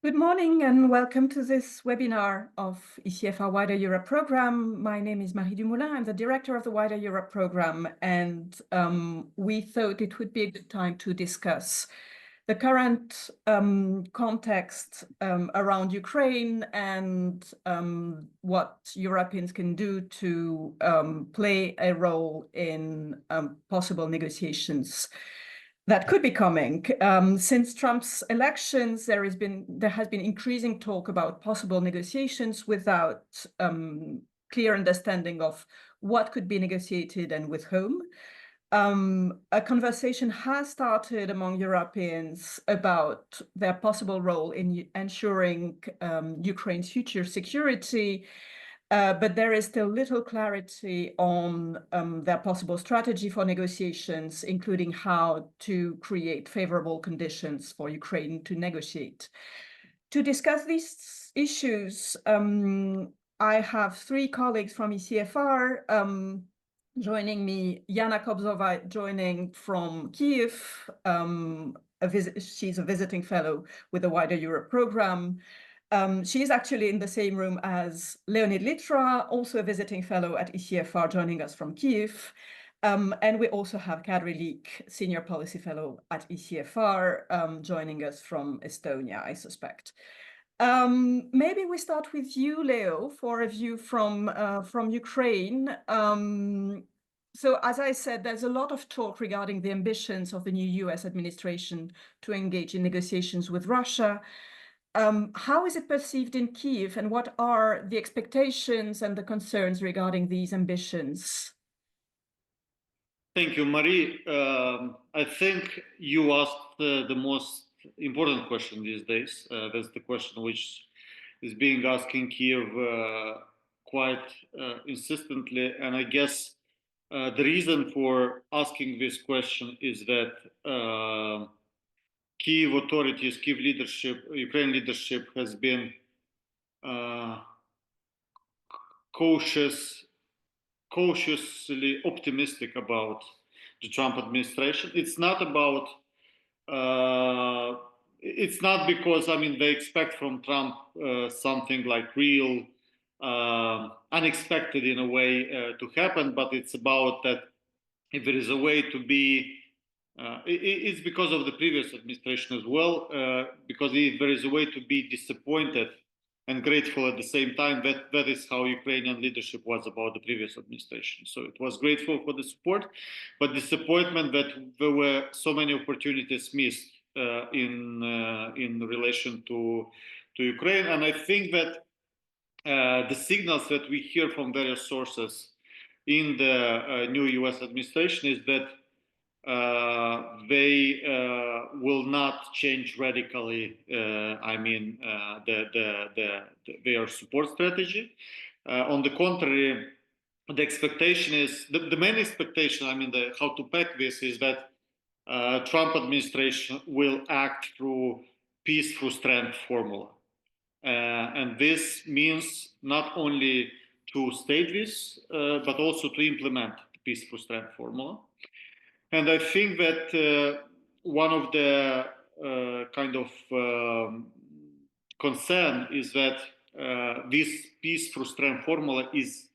Good morning and welcome to this webinar of ECFR Wider Europe Programme. My name is Marie Dumoulin. I'm the director of the Wider Europe Programme, and we thought it would be a good time to discuss the current context around Ukraine and what Europeans can do to play a role in possible negotiations that could be coming. Since Trump's elections, there has been increasing talk about possible negotiations without clear understanding of what could be negotiated and with whom. A conversation has started among Europeans about their possible role in ensuring Ukraine's future security, but there is still little clarity on their possible strategy for negotiations, including how to create favorable conditions for Ukraine to negotiate. To discuss these issues, I have three colleagues from ECFR joining me. Yana Kobzova joining from Kyiv. She's a visiting fellow with the Wider Europe Programme. She is actually in the same room as Leonid Litra, also a visiting fellow at ECFR, joining us from Kyiv. And we also have Kadri Leek, senior policy fellow at ECFR, joining us from Estonia, I suspect. Maybe we start with you, Leo, for a view from Ukraine. So as I said, there's a lot of talk regarding the ambitions of the new US administration to engage in negotiations with Russia. How is it perceived in Kyiv, and what are the expectations and the concerns regarding these ambitions? Thank you, Marie. I think you asked the most important question these days. That's the question which is being asked in Kyiv quite insistently. And I guess the reason for asking this question is that Kyiv authorities, Kyiv leadership, Ukraine leadership has been cautiously optimistic about the Trump administration. It's not about, it's not because, they expect from Trump something like real, unexpected in a way to happen, but it's about that if there is a way to be, it's because of the previous administration as well, because if there is a way to be disappointed and grateful at the same time, that is how Ukrainian leadership was about the previous administration. So it was grateful for the support, but disappointment that there were so many opportunities missed in relation to Ukraine. And I think that the signals that we hear from various sources in the new US administration is that they will not change radically. Their support strategy. On the contrary, the expectation is the main expectation. How to pack this is that Trump administration will act through peace through strength formula, and this means not only to state this, but also to implement the peace through strength formula. And I think that one of the concern is that this peace through strength formula is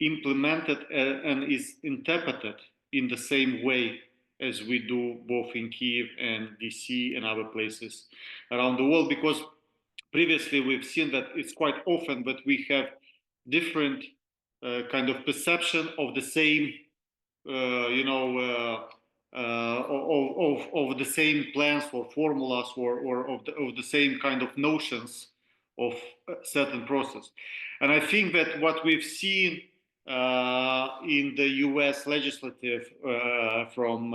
implemented and is interpreted in the same way as we do both in Kyiv and DC and other places around the world, because previously we've seen that it's quite often that we have different kind of perception of the same of the same plans or formulas or of the same kind of notions of a certain process. And I think that what we've seen in the US legislative from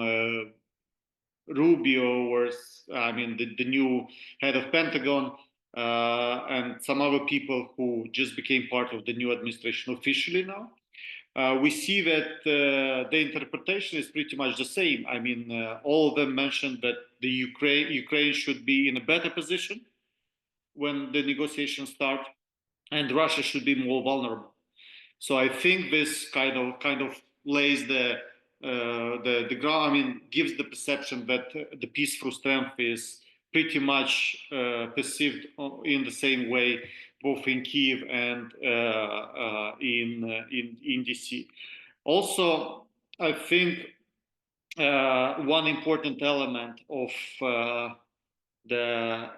Rubio, or the new head of Pentagon, and some other people who just became part of the new administration officially now, we see that the interpretation is pretty much the same. All of them mentioned that the Ukraine should be in a better position when the negotiations start, and Russia should be more vulnerable. So I think this kind of lays the ground. Gives the perception that the peace through strength is pretty much perceived in the same way, both in Kiev and in DC. Also, I think one important element of the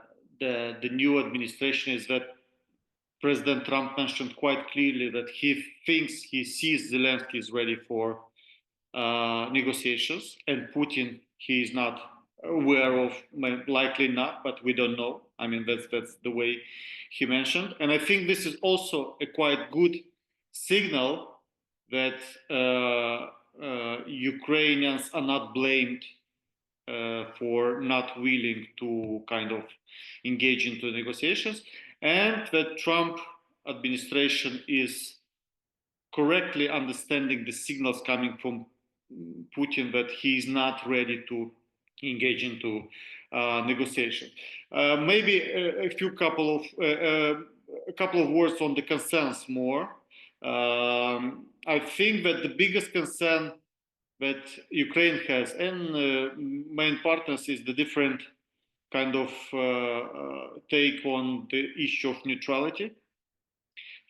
new administration is that President Trump mentioned quite clearly that he thinks he sees Zelensky is ready for negotiations, and Putin he is not aware of, likely not, but we don't know. I mean, that's the way he mentioned, and I think this is also a quite good signal that Ukrainians are not blamed for not willing to kind of engage into negotiations, and that Trump administration is correctly understanding the signals coming from Putin that he is not ready to engage into negotiation. Maybe a couple of words on the concerns more. I think that the biggest concern that Ukraine has and main partners is the different kind of take on the issue of neutrality.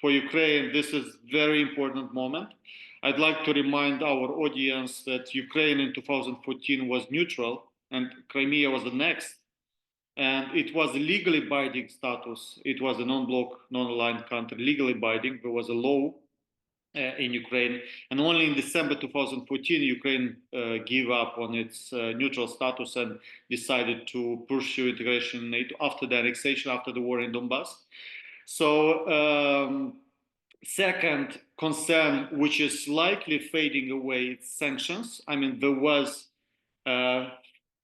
For Ukraine, this is very important moment. I'd like to remind our audience that Ukraine in 2014 was neutral and Crimea was the next. And it was a legally binding status. It was a non-bloc, non-aligned country, legally binding. There was a law in Ukraine. And only in December 2014, Ukraine gave up on its neutral status and decided to pursue integration in NATO after the annexation, after the war in Donbass. So, second concern, which is likely fading away, is sanctions. I mean, there was a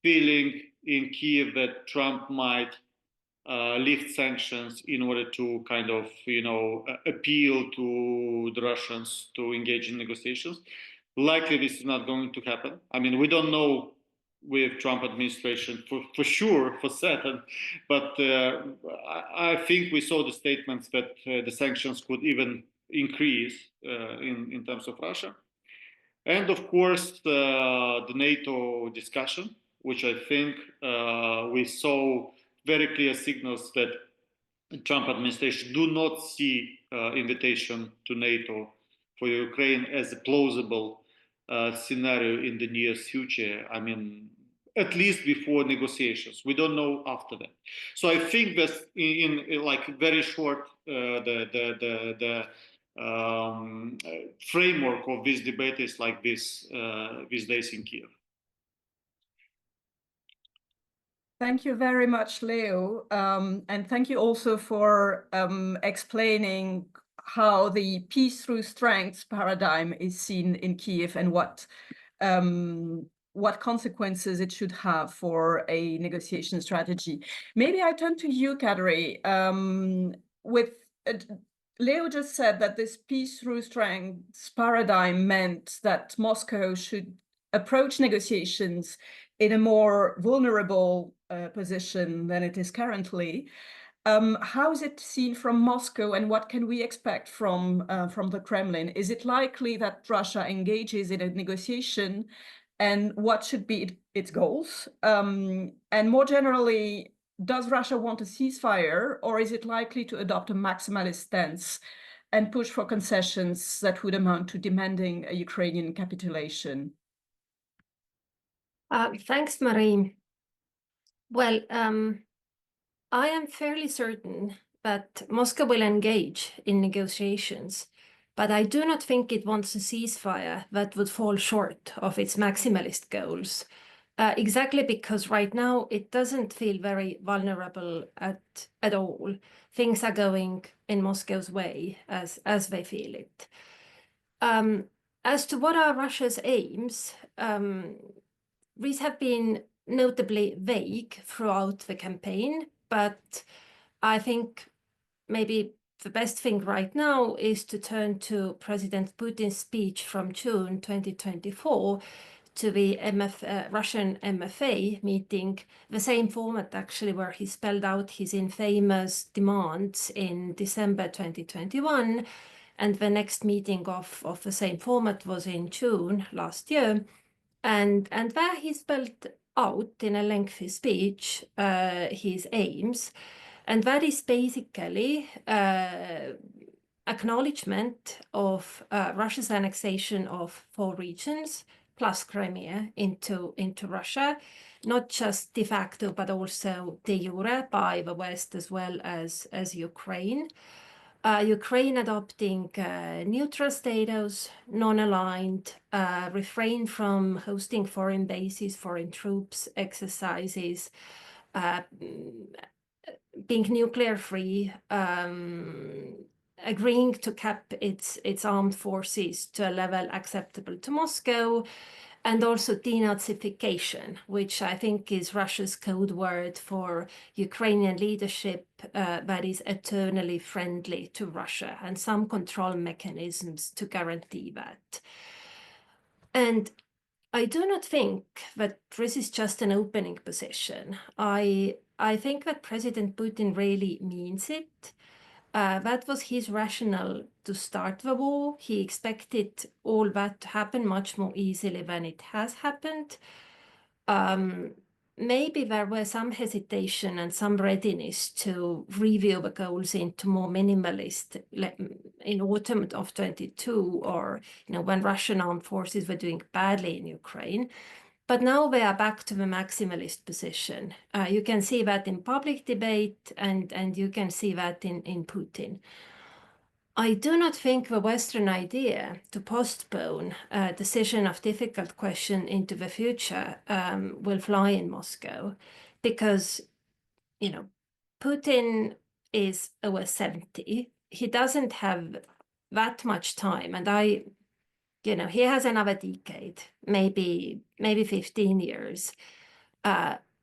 feeling in Kiev that Trump might lift sanctions in order to kind of, appeal to the Russians to engage in negotiations. Likely this is not going to happen. I mean, we don't know with Trump administration for sure, for certain, but I think we saw the statements that the sanctions could even increase in terms of Russia. And of course, the NATO discussion, which I think we saw very clear signals that the Trump administration do not see invitation to NATO for Ukraine as a plausible scenario in the near future. I mean, at least before negotiations. We don't know after that. So I think that in like very short, the framework of this debate is like this these days in Kiev. Thank you very much, Leo. And thank you also for explaining how the peace through strength paradigm is seen in Kiev and what consequences it should have for a negotiation strategy. Maybe I turn to you, Kadri. Leo just said that this peace through strength paradigm meant that Moscow should approach negotiations in a more vulnerable position than it is currently. How is it seen from Moscow, and what can we expect from the Kremlin? Is it likely that Russia engages in a negotiation, and what should be its goals? And more generally, does Russia want a ceasefire, or is it likely to adopt a maximalist stance and push for concessions that would amount to demanding a Ukrainian capitulation? Thanks, Marie. Well, I am fairly certain that Moscow will engage in negotiations, but I do not think it wants a ceasefire that would fall short of its maximalist goals, exactly because right now it doesn't feel very vulnerable at all. Things are going in Moscow's way as they feel it. As to what are Russia's aims, these have been notably vague throughout the campaign, but I think maybe the best thing right now is to turn to President Putin's speech from June 2024 to the Russian MFA meeting, the same format actually where he spelled out his infamous demands in December 2021, and the next meeting of the same format was in June last year. And there he spelled out in a lengthy speech his aims. And that is basically acknowledgement of Russia's annexation of 4 regions plus Crimea into Russia, not just de facto, but also de jure by the West as well as Ukraine. Ukraine adopting neutral status, non-aligned, refrain from hosting foreign bases, foreign troops, exercises, being nuclear free, agreeing to cap its armed forces to a level acceptable to Moscow, and also denazification, which I think is Russia's code word for Ukrainian leadership that is eternally friendly to Russia, and some control mechanisms to guarantee that. And I do not think that this is just an opening position. I think that President Putin really means it. That was his rationale to start the war. He expected all that to happen much more easily than it has happened. Maybe there were some hesitation and some readiness to review the goals into more minimalist in autumn of 22, or when Russian armed forces were doing badly in Ukraine. But now we are back to the maximalist position. You can see that in public debate, and you can see that in Putin. I do not think the Western idea to postpone a decision of difficult question into the future will fly in Moscow, because, Putin is over 70. He doesn't have that much time, and he has another decade, maybe 15 years.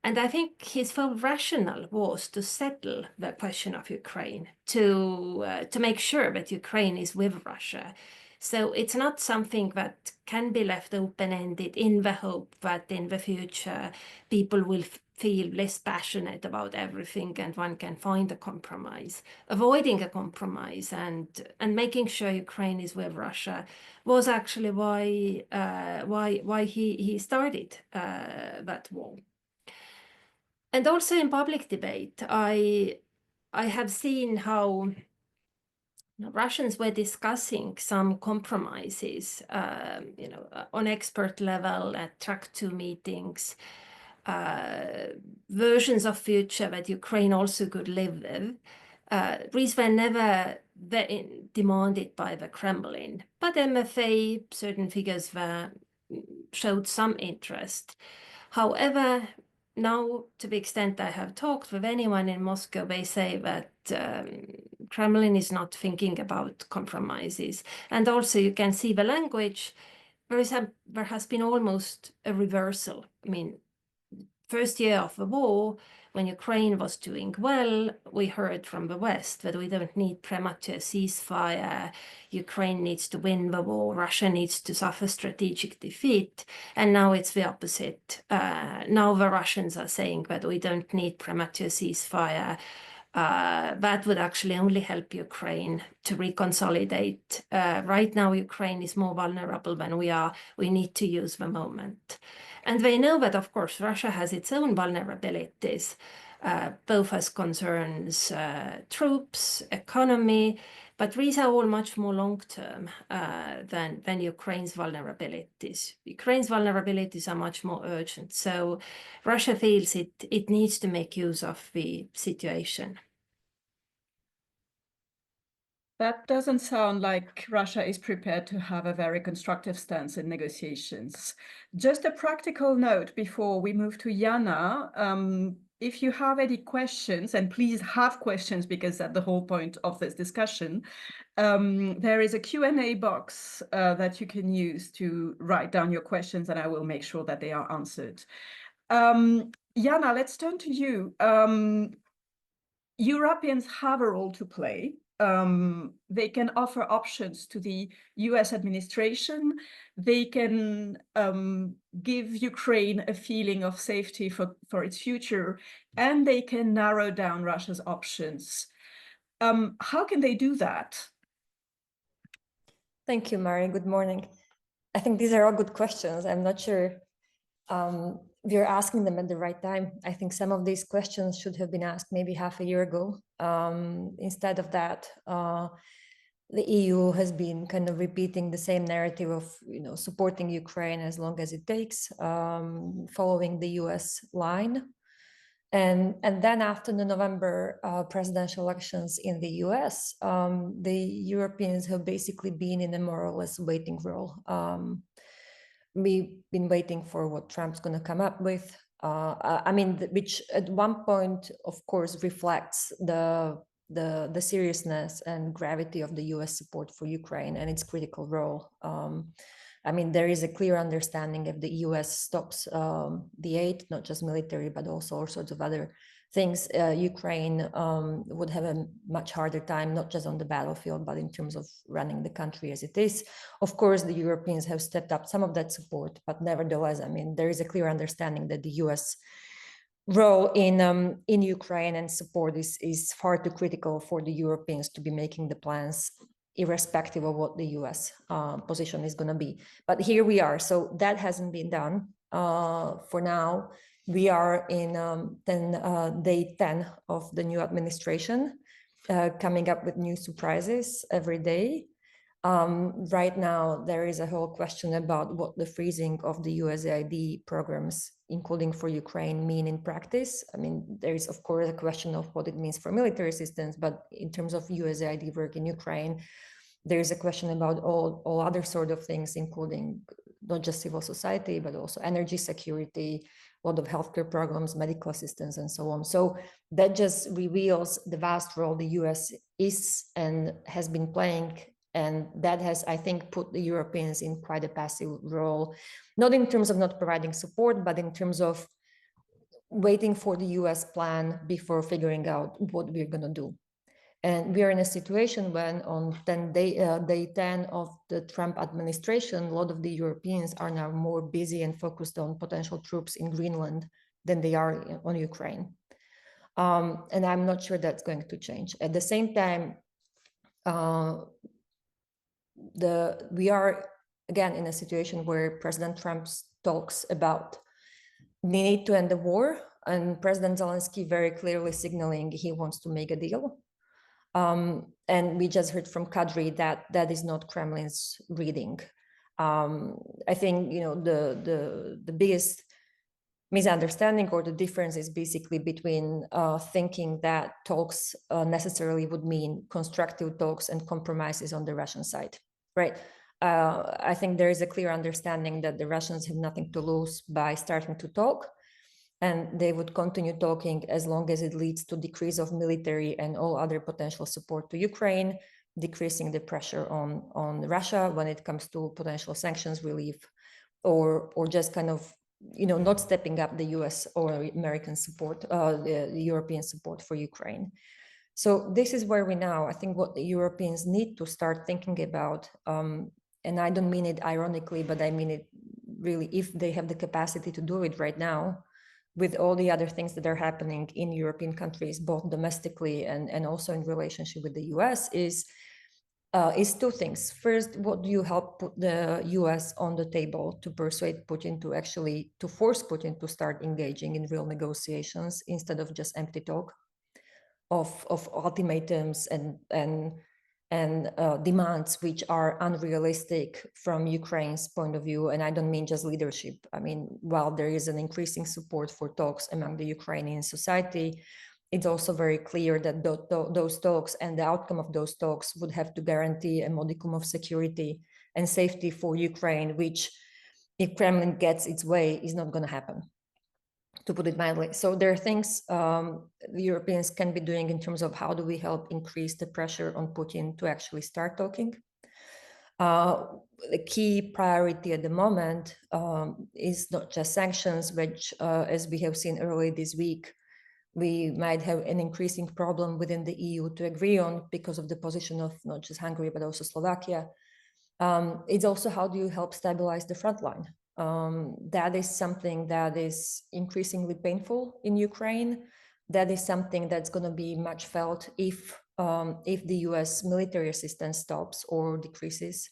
And I think his full rationale was to settle the question of Ukraine, to make sure that Ukraine is with Russia. So it's not something that can be left open-ended in the hope that in the future people will feel less passionate about everything and one can find a compromise. Avoiding a compromise and making sure Ukraine is with Russia was actually why he started that war. And also in public debate, I have seen how Russians were discussing some compromises, on expert level at track 2 meetings, versions of future that Ukraine also could live with. These were never demanded by the Kremlin, but MFA, certain figures showed some interest. However, now, to the extent I have talked with anyone in Moscow, they say that Kremlin is not thinking about compromises. And also you can see the language, there has been almost a reversal. I mean, first year of the war, when Ukraine was doing well, we heard from the West that we don't need premature ceasefire, Ukraine needs to win the war, Russia needs to suffer strategic defeat, and now it's the opposite. Now the Russians are saying that we don't need premature ceasefire. That would actually only help Ukraine to reconsolidate. Right now, Ukraine is more vulnerable than we are. We need to use the moment. And they know that, of course, Russia has its own vulnerabilities, both as concerns troops, economy, but these are all much more long-term than Ukraine's vulnerabilities. Ukraine's vulnerabilities are much more urgent. So Russia feels it needs to make use of the situation. That doesn't sound like Russia is prepared to have a very constructive stance in negotiations. Just a practical note before we move to Jana. If you have any questions, and please have questions because that's the whole point of this discussion, there is a Q&A box that you can use to write down your questions, and I will make sure that they are answered. Jana, let's turn to you. Europeans have a role to play. They can offer options to the US administration. They can give Ukraine a feeling of safety for its future, and they can narrow down Russia's options. How can they do that? Thank you, Mari. Good morning. I think these are all good questions. I'm not sure we're asking them at the right time. I think some of these questions should have been asked maybe half a year ago. Instead of that, the EU has been kind of repeating the same narrative of, supporting Ukraine as long as it takes, following the US line. And then after the November presidential elections in the US, the Europeans have basically been in a more or less waiting role. We've been waiting for what Trump's going to come up with. Which at one point, of course, reflects the seriousness and gravity of the US support for Ukraine and its critical role. There is a clear understanding if the US stops the aid, not just military, but also all sorts of other things, Ukraine would have a much harder time, not just on the battlefield, but in terms of running the country as it is. Of course, the Europeans have stepped up some of that support, but nevertheless, there is a clear understanding that the US role in Ukraine and support is far too critical for the Europeans to be making the plans irrespective of what the US position is going to be. But here we are. So that hasn't been done for now. We are in day 10 of the new administration, coming up with new surprises every day. Right now, there is a whole question about what the freezing of the USAID programs, including for Ukraine, mean in practice. There is, of course, a question of what it means for military assistance, but in terms of USAID work in Ukraine, there is a question about all other sort of things, including not just civil society, but also energy security, a lot of healthcare programs, medical assistance, and so on. So that just reveals the vast role the US is and has been playing. And that has, I think, put the Europeans in quite a passive role, not in terms of not providing support, but in terms of waiting for the US plan before figuring out what we're going to do. And we are in a situation when on day 10 of the Trump administration, a lot of the Europeans are now more busy and focused on potential troops in Greenland than they are on Ukraine. And I'm not sure that's going to change. At the same time, we are again in a situation where President Trump talks about the need to end the war, and President Zelensky very clearly signaling he wants to make a deal. And we just heard from Kadri that is not Kremlin's reading. I think the biggest misunderstanding or the difference is basically between thinking that talks necessarily would mean constructive talks and compromises on the Russian side, right? I think there is a clear understanding that the Russians have nothing to lose by starting to talk, and they would continue talking as long as it leads to decrease of military and all other potential support to Ukraine, decreasing the pressure on Russia when it comes to potential sanctions relief, or just kind of not stepping up the US or American support, the European support for Ukraine. So this is where we now, I think what the Europeans need to start thinking about, and I don't mean it ironically, but I mean it really, if they have the capacity to do it right now, with all the other things that are happening in European countries, both domestically and also in relationship with the US, is two things. First, what do you help put the US on the table to persuade Putin to force Putin to start engaging in real negotiations instead of just empty talk of ultimatums and demands which are unrealistic from Ukraine's point of view. And I don't mean just leadership. While there is an increasing support for talks among the Ukrainian society, it's also very clear that those talks and the outcome of those talks would have to guarantee a modicum of security and safety for Ukraine, which, if Kremlin gets its way, is not going to happen, to put it mildly. So there are things the Europeans can be doing in terms of how do we help increase the pressure on Putin to actually start talking. The key priority at the moment is not just sanctions, which, as we have seen early this week, we might have an increasing problem within the EU to agree on because of the position of not just Hungary, but also Slovakia. It's also how do you help stabilize the front line? That is something that is increasingly painful in Ukraine. That is something that's going to be much felt if the US military assistance stops or decreases.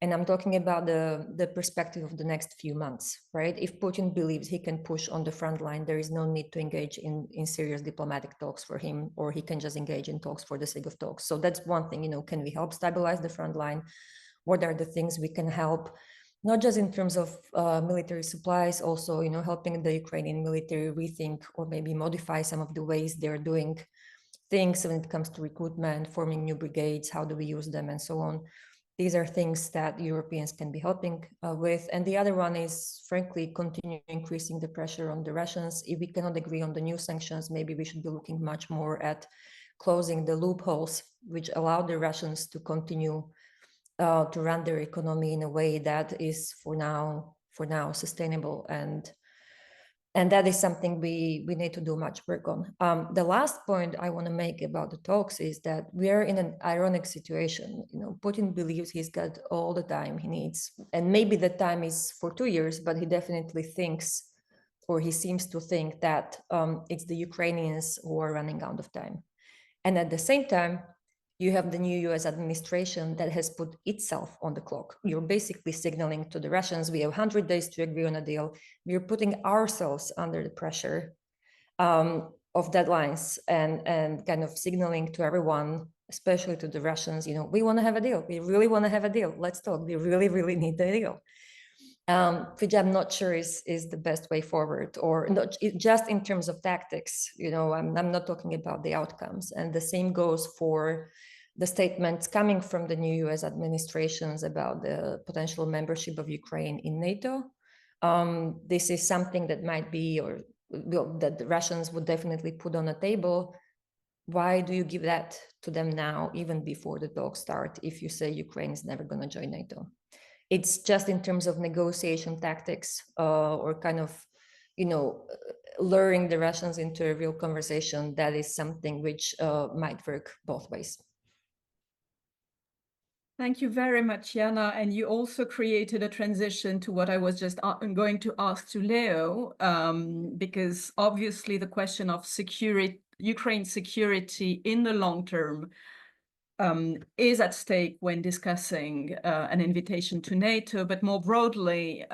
And I'm talking about the perspective of the next few months, right? If Putin believes he can push on the front line, there is no need to engage in serious diplomatic talks for him, or he can just engage in talks for the sake of talks. So that's one thing, can we help stabilize the front line? What are the things we can help? Not just in terms of military supplies, also, helping the Ukrainian military rethink or maybe modify some of the ways they're doing things when it comes to recruitment, forming new brigades, how do we use them, and so on. These are things that Europeans can be helping with. And the other one is, frankly, continue increasing the pressure on the Russians. If we cannot agree on the new sanctions, maybe we should be looking much more at closing the loopholes which allow the Russians to continue to run their economy in a way that is for now sustainable. And that is something we need to do much work on. The last point I want to make about the talks is that we are in an ironic situation. Putin believes he's got all the time he needs, and maybe the time is for 2 years, but he definitely thinks, or he seems to think, that it's the Ukrainians who are running out of time. And at the same time, you have the new US administration that has put itself on the clock. You're basically signaling to the Russians, we have 100 days to agree on a deal. We're putting ourselves under the pressure of deadlines and kind of signaling to everyone, especially to the Russians, we want to have a deal. We really want to have a deal. Let's talk. We really, really need the deal. Which I'm not sure is the best way forward, or not just in terms of tactics. I'm not talking about the outcomes. And the same goes for the statements coming from the new US administrations about the potential membership of Ukraine in NATO. This is something that might be, or that the Russians would definitely put on the table. Why do you give that to them now, even before the talks start, if you say Ukraine is never going to join NATO? It's just in terms of negotiation tactics, or kind of, luring the Russians into a real conversation. That is something which might work both ways. Thank you very much, Jana. And you also created a transition to what I was just going to ask to Leo, because obviously the question of Ukraine's security in the long term is at stake when discussing an invitation to NATO, but more broadly,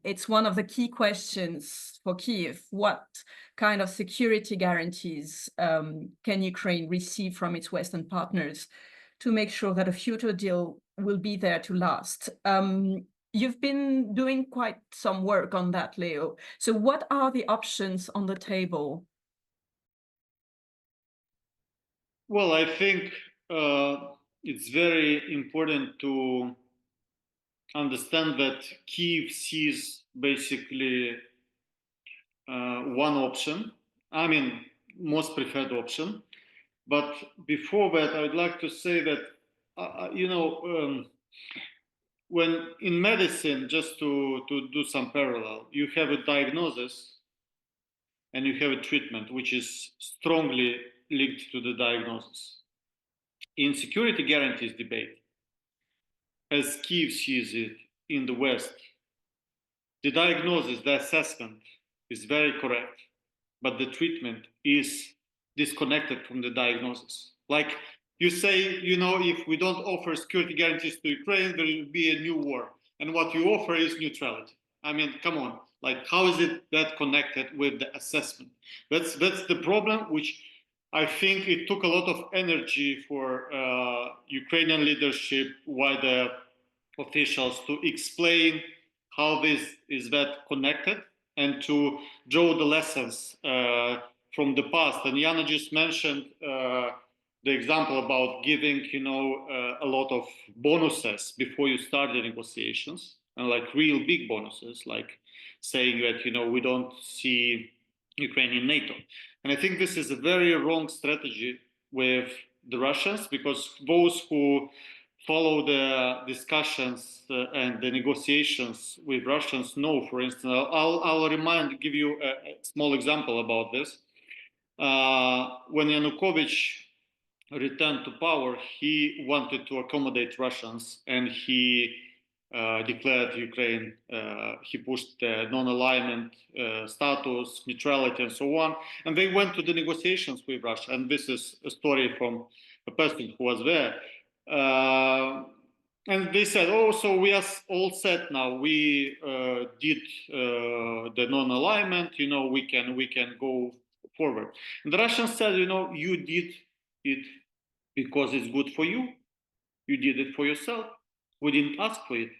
it's one of the key questions for Kyiv. What kind of security guarantees can Ukraine receive from its Western partners to make sure that a future deal will be there to last? You've been doing quite some work on that, Leo. So what are the options on the table? Well, I think it's very important to understand that Kyiv sees basically one option, most preferred option. But before that, I would like to say that, when in medicine, just to do some parallel, you have a diagnosis and you have a treatment, which is strongly linked to the diagnosis. In security guarantees debate, as Kyiv sees it in the West, the diagnosis, the assessment is very correct, but the treatment is disconnected from the diagnosis. Like you say, if we don't offer security guarantees to Ukraine, there will be a new war. And what you offer is neutrality. Come on. Like, how is it that connected with the assessment? That's the problem, which I think it took a lot of energy for Ukrainian leadership, wider officials, to explain how this is that connected and to draw the lessons from the past. And Jana just mentioned the example about giving, a lot of bonuses before you start the negotiations, and like real big bonuses, like saying that, we don't see Ukraine in NATO. And I think this is a very wrong strategy with the Russians, because those who follow the discussions and the negotiations with Russians know, for instance, I'll give you a small example about this. When Yanukovych returned to power, he wanted to accommodate Russians, and he declared Ukraine, he pushed non-alignment status, neutrality, and so on. And they went to the negotiations with Russia. And this is a story from a person who was there. and they said, "Oh, so we are all set now. We did the non-alignment. You know, we can go forward." And the Russians said, "You know, you did it because it's good for you. You did it for yourself. We didn't ask for it.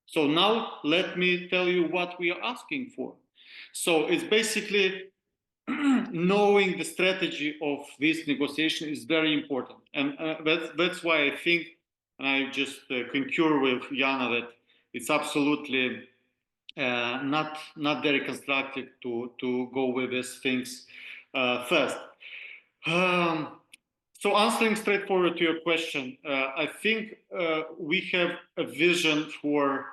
So now let me tell you what we are asking for." So it's basically knowing the strategy of this negotiation is very important, and that's why I think, and I just concur with Jana, that it's absolutely not very constructive to go with these things first. So answering straightforward to your question, I think we have a vision for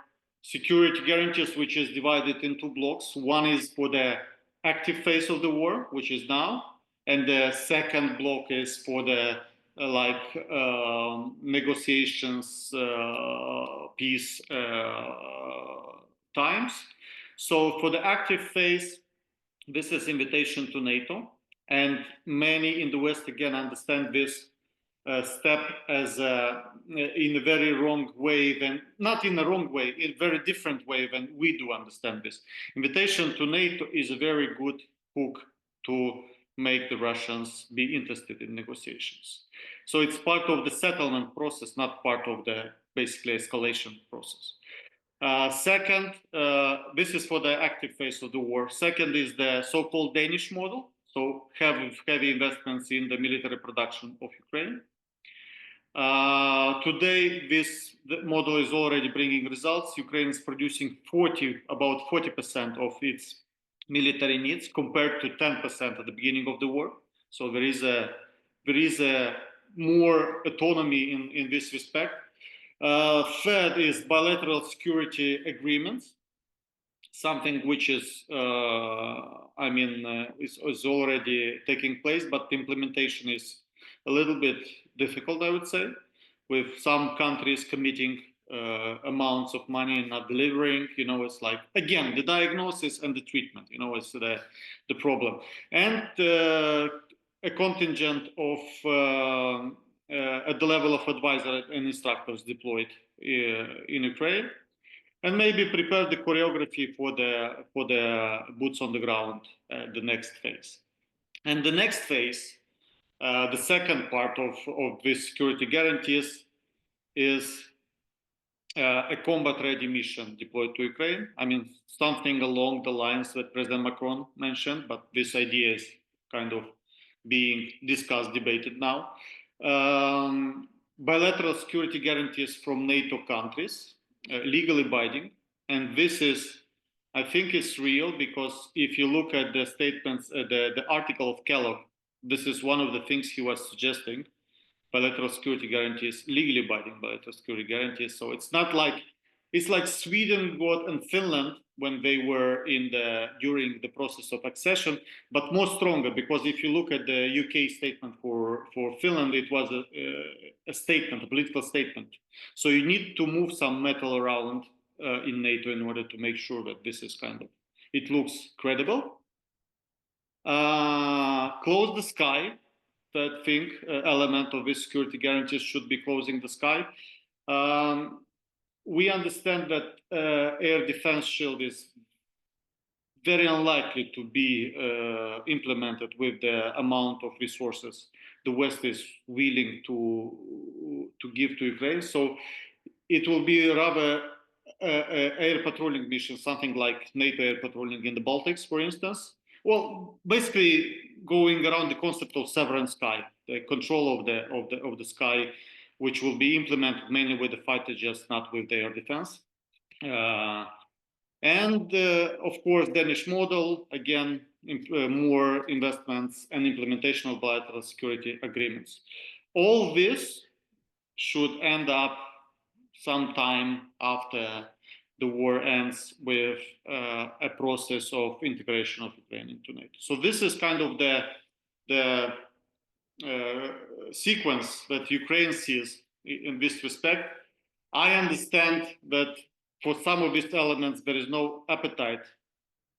security guarantees which is divided into blocks. One is for the active phase of the war, which is now, and the second block is for the negotiations, peace times. So for the active phase, this is invitation to NATO, and many in the West again understand this step as in a very wrong way, then not in a wrong way, in a very different way than we do understand this. Invitation to NATO is a very good hook to make the Russians be interested in negotiations. So it's part of the settlement process, not part of the basically escalation process. Second, this is for the active phase of the war. Second is the so-called Danish model. So heavy investments in the military production of Ukraine. Today, this model is already bringing results. Ukraine is producing about 40% of its military needs compared to 10% at the beginning of the war. So there is a more autonomy in this respect. Third is bilateral security agreements, something which is already taking place, but the implementation is a little bit difficult, I would say, with some countries committing amounts of money and not delivering. You know, it's like, again, the diagnosis and the treatment, you know, is the problem. And a contingent of at the level of advisors and instructors deployed in Ukraine, and maybe prepare the choreography for the boots on the ground, the next phase. And the next phase, the second part of this security guarantees, is a combat-ready mission deployed to Ukraine. I mean, something along the lines that President Macron mentioned, but this idea is kind of being discussed, debated now. Bilateral security guarantees from NATO countries, legally binding, and this is, I think, it's real, because if you look at the statements, the article of Kellogg, this is one of the things he was suggesting: bilateral security guarantees, legally binding bilateral security guarantees. So it's not like, it's like Sweden got and Finland when they were during the process of accession, but more stronger, because if you look at the UK statement for Finland, it was a statement, a political statement. So you need to move some metal around in NATO in order to make sure that this is kind of, it looks credible. Close the sky. Third thing, element of this security guarantees should be closing the sky. We understand that air defense shield is very unlikely to be implemented with the amount of resources the West is willing to give to Ukraine. So it will be rather air patrolling mission, something like NATO air patrolling in the Baltics, for instance. Well, basically going around the concept of sovereign sky, the control of the sky, which will be implemented mainly with the fighter jets, not with the air defense. And of course, Danish model, again, more investments and implementation of bilateral security agreements. All this should end up sometime after the war ends with a process of integration of Ukraine into NATO. So this is kind of the sequence that Ukraine sees in this respect. I understand that for some of these elements, there is no appetite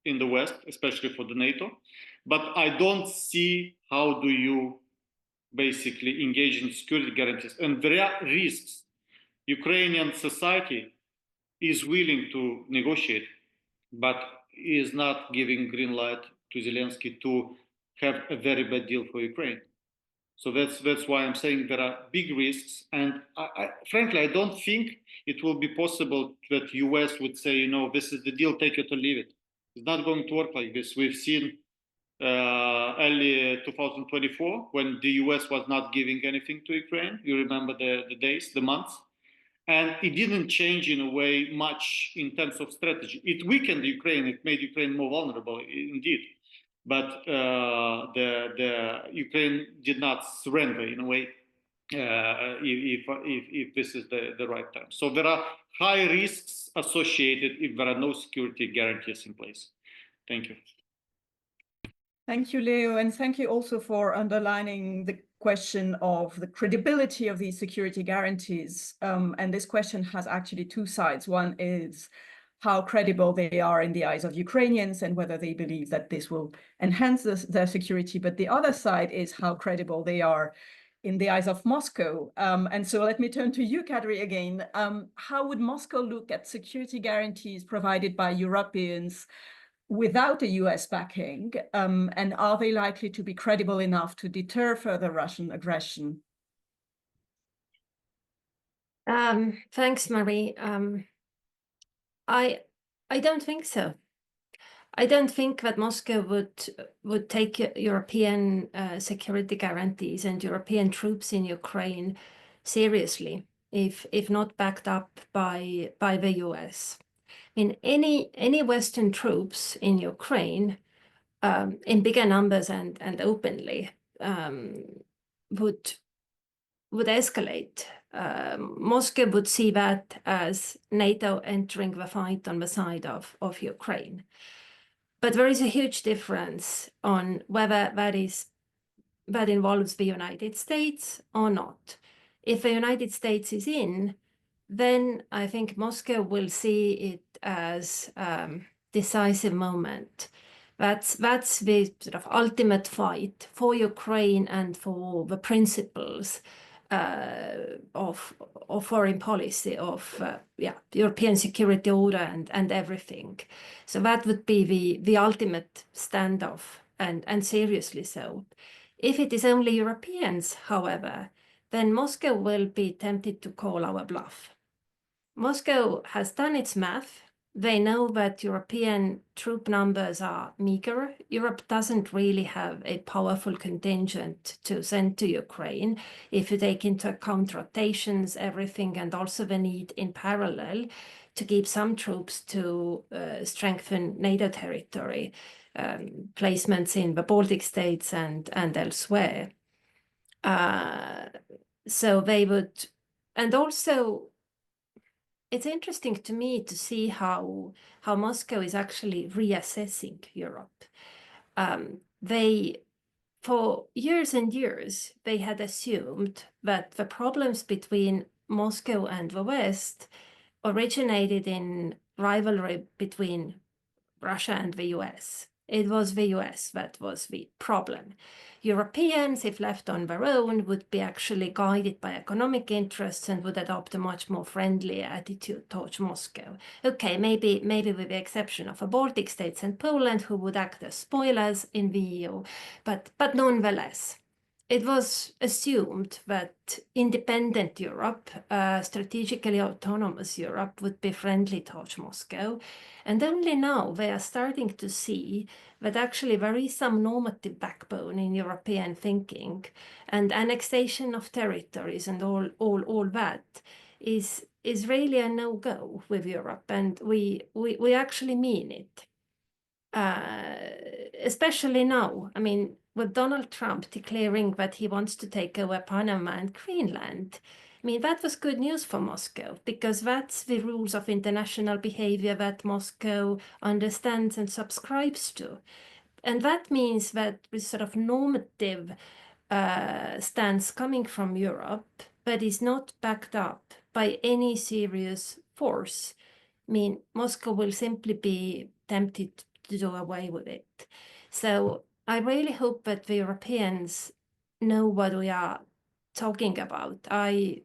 in the West, especially for the NATO, but I don't see how do you basically engage in security guarantees. And there are risks Ukrainian society is willing to negotiate, but is not giving green light to Zelensky to have a very bad deal for Ukraine. So that's why I'm saying there are big risks, and frankly, I don't think it will be possible that US would say, you know, this is the deal, take it or leave it. It's not going to work like this. We've seen early 2024 when the US was not giving anything to Ukraine. You remember the days, the months, and it didn't change in a way much in terms of strategy. It weakened Ukraine. It made Ukraine more vulnerable, indeed. But the Ukraine did not surrender in a way if this is the right time. So there are high risks associated if there are no security guarantees in place. Thank you. Thank you, Leo, and thank you also for underlining the question of the credibility of these security guarantees. And this question has actually two sides. One is how credible they are in the eyes of Ukrainians and whether they believe that this will enhance their security. But the other side is how credible they are in the eyes of Moscow. And so let me turn to you, Kadri, again. How would Moscow look at security guarantees provided by Europeans without a US backing? And are they likely to be credible enough to deter further Russian aggression? Thanks, Marie. I don't think so. I don't think that Moscow would take European security guarantees and European troops in Ukraine seriously if not backed up by the US. In any Western troops in Ukraine, in bigger numbers and openly, would escalate. Moscow would see that as NATO entering the fight on the side of Ukraine. But there is a huge difference on whether that involves the United States or not. If the United States is in, then I think Moscow will see it as decisive moment. That's the sort of ultimate fight for Ukraine and for the principles of foreign policy, of European security order and everything. So that would be the ultimate standoff, and seriously so. If it is only Europeans, however, then Moscow will be tempted to call our bluff. Moscow has done its math. They know that European troop numbers are meager. Europe doesn't really have a powerful contingent to send to Ukraine. If you take into account rotations, everything, and also the need in parallel to keep some troops to strengthen NATO territory, placements in the Baltic states and elsewhere. So they would, and also, it's interesting to me to see how Moscow is actually reassessing Europe. For years and years, they had assumed that the problems between Moscow and the West originated in rivalry between Russia and the US. It was the US that was the problem. Europeans, if left on their own, would be actually guided by economic interests and would adopt a much more friendly attitude towards Moscow. Okay, maybe with the exception of the Baltic states and Poland, who would act as spoilers in the EU, but nonetheless, it was assumed that independent Europe, strategically autonomous Europe, would be friendly towards Moscow. And only now they are starting to see that actually there is some normative backbone in European thinking, and annexation of territories and all that is really a no-go with Europe, and we actually mean it. Especially now, I mean, with Donald Trump declaring that he wants to take over Panama and Greenland, I mean, that was good news for Moscow, because that's the rules of international behavior that Moscow understands and subscribes to. And that means that with sort of normative stance coming from Europe, but is not backed up by any serious force, I mean, Moscow will simply be tempted to do away with it. So I really hope that the Europeans know what we are talking about. I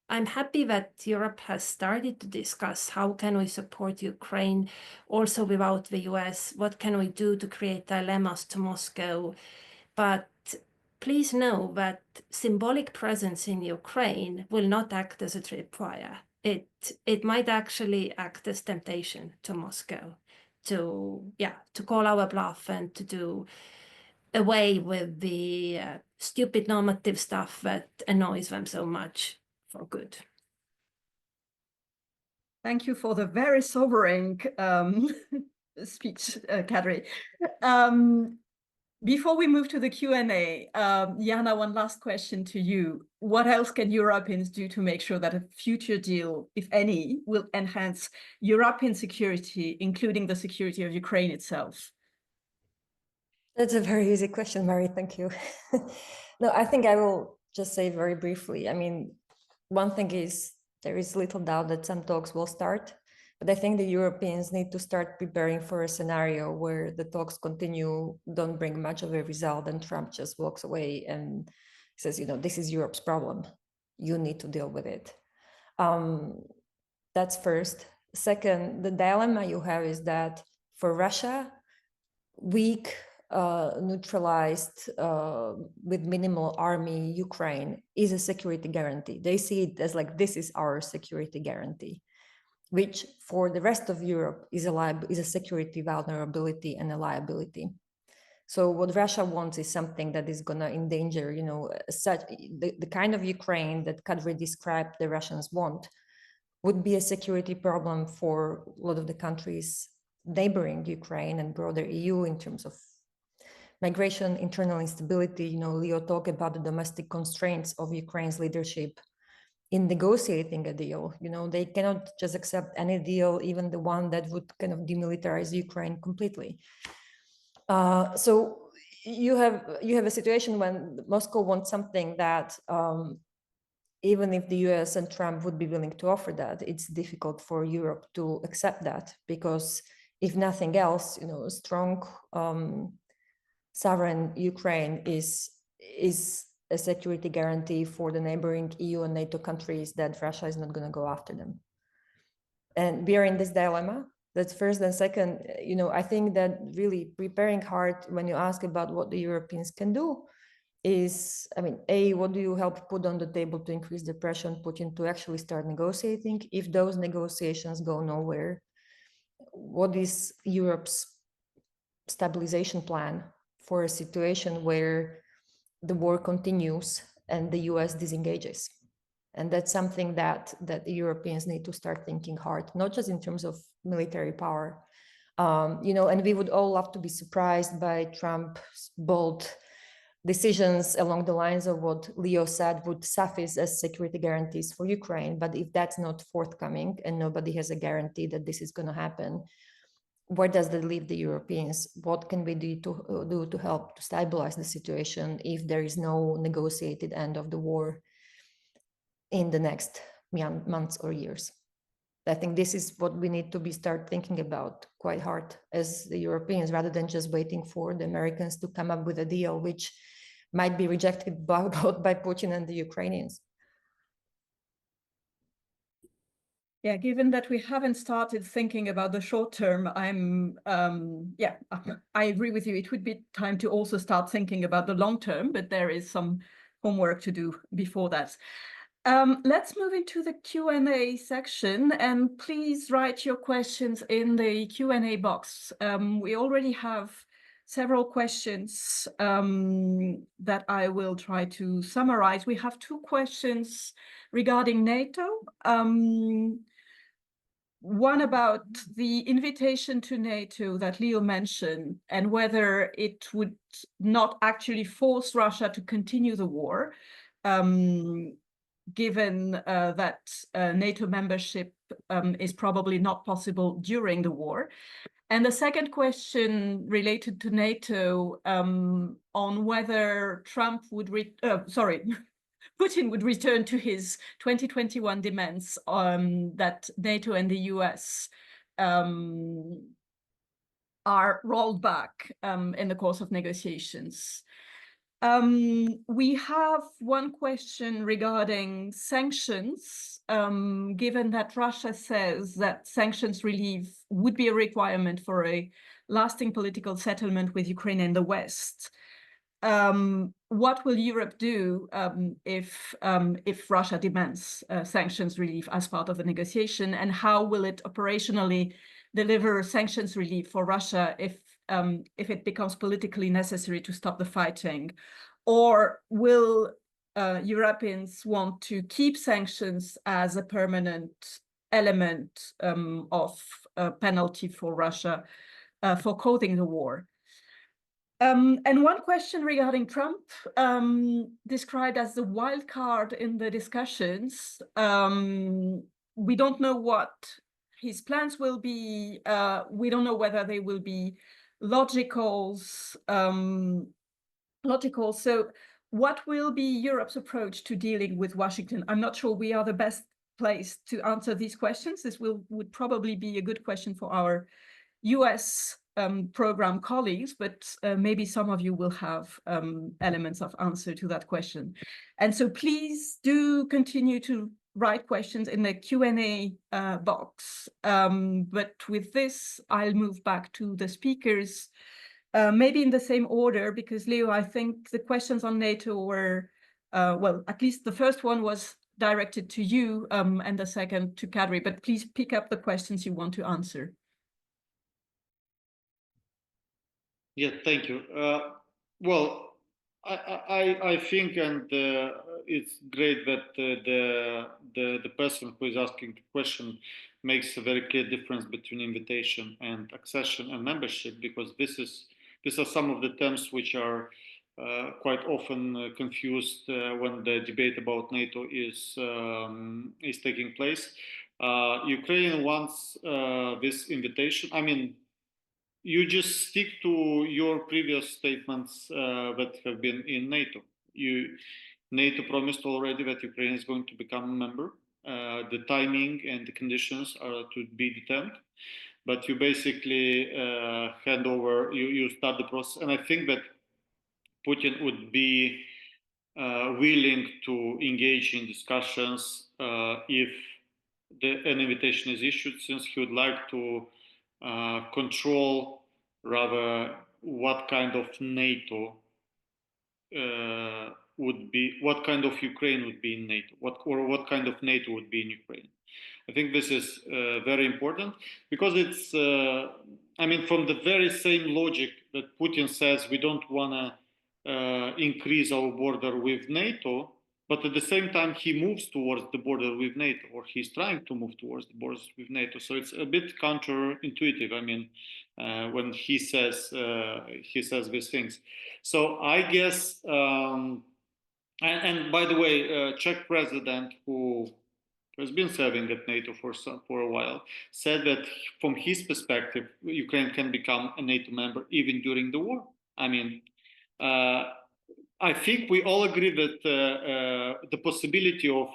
I'm happy that Europe has started to discuss how can we support Ukraine also without the US, what can we do to create dilemmas to Moscow. But please know that symbolic presence in Ukraine will not act as a tripwire. It might actually act as temptation to Moscow to call our bluff and to do away with the stupid normative stuff that annoys them so much for good. Thank you for the very sobering speech, Kadri. Before we move to the Q&A, Jana, one last question to you. What else can Europeans do to make sure that a future deal, if any, will enhance European security, including the security of Ukraine itself? That's a very easy question, Mary. Thank you. No, I think I will just say very briefly. I mean, one thing is there is little doubt that some talks will start, but I think the Europeans need to start preparing for a scenario where the talks continue, don't bring much of a result, and Trump just walks away and says, this is Europe's problem. You need to deal with it. That's first. Second, the dilemma you have is that for Russia, weak, neutralized, with minimal army Ukraine is a security guarantee. They see it as like, this is our security guarantee, which for the rest of Europe is a security vulnerability and a liability. So what Russia wants is something that is going to endanger, such the kind of Ukraine that Kadri described the Russians want would be a security problem for a lot of the countries neighboring Ukraine and broader EU in terms of migration, internal instability. Leo talked about the domestic constraints of Ukraine's leadership in negotiating a deal. They cannot just accept any deal, even the one that would kind of demilitarize Ukraine completely. So you have a situation when Moscow wants something that even if the US and Trump would be willing to offer that, it's difficult for Europe to accept that, because if nothing else, a strong sovereign Ukraine is a security guarantee for the neighboring EU and NATO countries that Russia is not going to go after them. And we are in this dilemma. That's first. And second, I think that really preparing hard when you ask about what the Europeans can do is, what do you help put on the table to increase the pressure on Putin to actually start negotiating? If those negotiations go nowhere, what is Europe's stabilization plan for a situation where the war continues and the US disengages? And that's something that the Europeans need to start thinking hard, not just in terms of military power. And we would all love to be surprised by Trump's bold decisions along the lines of what Leo said would suffice as security guarantees for Ukraine. But if that's not forthcoming and nobody has a guarantee that this is going to happen, where does that leave the Europeans? What can we do to help to stabilize the situation if there is no negotiated end of the war in the next months or years? I think this is what we need to start thinking about quite hard as the Europeans, rather than just waiting for the Americans to come up with a deal, which might be rejected both by Putin and the Ukrainians. Yeah, given that we haven't started thinking about the short term, I agree with you. It would be time to also start thinking about the long term, but there is some homework to do before that. Let's move into the Q&A section, and please write your questions in the Q&A box. We already have several questions that I will try to summarize. We have two questions regarding NATO. One about the invitation to NATO that Leo mentioned, and whether it would not actually force Russia to continue the war, given that NATO membership is probably not possible during the war. And the second question related to NATO on whether Putin would return to his 2021 demands that NATO and the US are rolled back in the course of negotiations. We have one question regarding sanctions. Given that Russia says that sanctions relief would be a requirement for a lasting political settlement with Ukraine and the West, what will Europe do if Russia demands sanctions relief as part of the negotiation, and how will it operationally deliver sanctions relief for Russia if it becomes politically necessary to stop the fighting? Or will Europeans want to keep sanctions as a permanent element of penalty for Russia for causing the war? And one question regarding Trump, described as the wild card in the discussions. We don't know what his plans will be. We don't know whether they will be logical. So what will be Europe's approach to dealing with Washington? I'm not sure we are the best place to answer these questions. This would probably be a good question for our US program colleagues, but maybe some of you will have elements of answer to that question. And so please do continue to write questions in the Q&A box. But with this, I'll move back to the speakers, maybe in the same order, because Leo, I think the questions on NATO were, well, at least the first one was directed to you and the second to Kadri, but please pick up the questions you want to answer. Yeah, thank you. Well, I think, and it's great that the person who is asking the question makes a very clear difference between invitation and accession and membership, because these are some of the terms which are quite often confused when the debate about NATO is taking place. Ukraine wants this invitation. I mean, you just stick to your previous statements that have been in NATO. NATO promised already that Ukraine is going to become a member. The timing and the conditions are to be determined, but you basically hand over, you start the process. And I think that Putin would be willing to engage in discussions if an invitation is issued, since he would like to control rather what kind of NATO would be, what kind of Ukraine would be in NATO, what kind of NATO would be in Ukraine. I think this is very important, because it's, I mean, from the very same logic that Putin says we don't want to increase our border with NATO, but at the same time he moves towards the border with NATO, or he's trying to move towards the borders with NATO. So it's a bit counterintuitive. I mean, when he says these things. So I guess, and by the way, Czech president, who has been serving at NATO for a while, said that from his perspective, Ukraine can become a NATO member even during the war. I mean, I think we all agree that the possibility of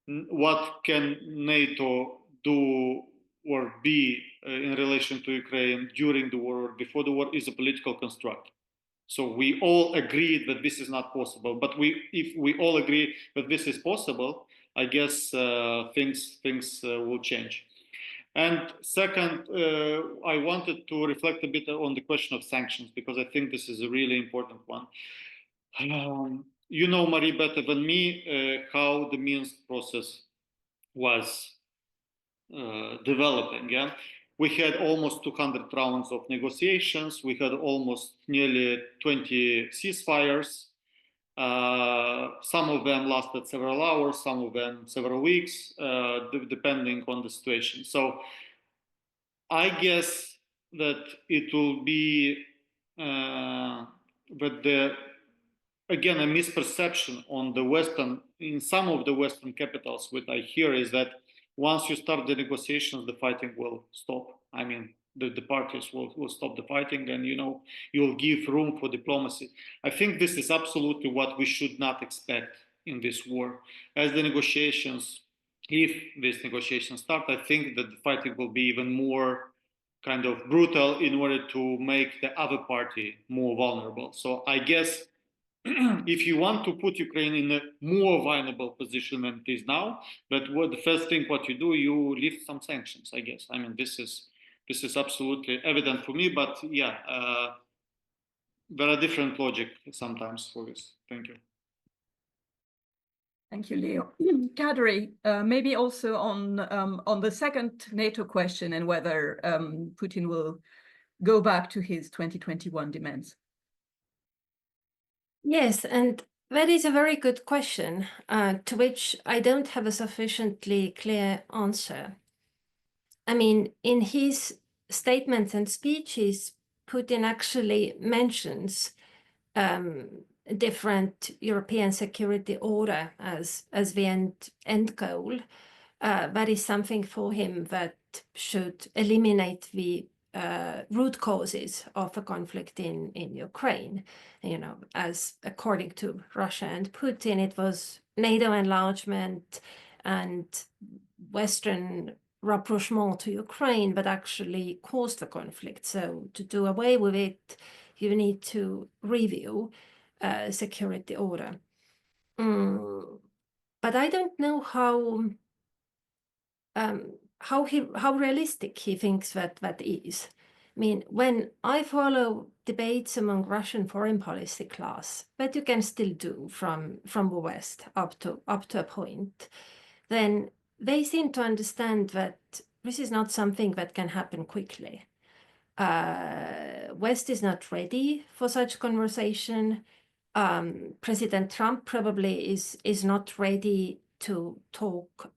what can NATO do or be in relation to Ukraine during the war or before the war is a political construct. So we all agree that this is not possible. But if we all agree that this is possible, I guess things will change. And second, I wanted to reflect a bit on the question of sanctions, because I think this is a really important one. You know, Marie, better than me, how the Minsk process was developing. Yeah, we had almost 200 rounds of negotiations. We had almost nearly 20 ceasefires. Some of them lasted several hours, some of them several weeks, depending on the situation. So I guess that it will be again, a misperception on the Western, in some of the Western capitals, what I hear is that once you start the negotiations, the fighting will stop. I mean, the parties will stop the fighting, and you'll give room for diplomacy. I think this is absolutely what we should not expect in this war. As the negotiations, if these negotiations start, I think that the fighting will be even more kind of brutal in order to make the other party more vulnerable. So I guess if you want to put Ukraine in a more vulnerable position than it is now, but what the first thing what you do, you lift some sanctions, I guess. I mean, this is absolutely evident for me, but yeah, there are different logic sometimes for this. Thank you. Thank you, Leo. Kadri, maybe also on the second NATO question and whether Putin will go back to his 2021 demands. Yes, and that is a very good question, to which I don't have a sufficiently clear answer. I mean, in his statements and speeches, Putin actually mentions different European security order as the end goal. That is something for him that should eliminate the root causes of the conflict in Ukraine. You know, as according to Russia and Putin, it was NATO enlargement and Western rapprochement to Ukraine that actually caused the conflict. So to do away with it, you need to review security order. But I don't know how realistic he thinks that is. I mean, when I follow debates among Russian foreign policy class, that you can still do from the West up to a point, then they seem to understand that this is not something that can happen quickly. West is not ready for such conversation. President Trump probably is not ready to talk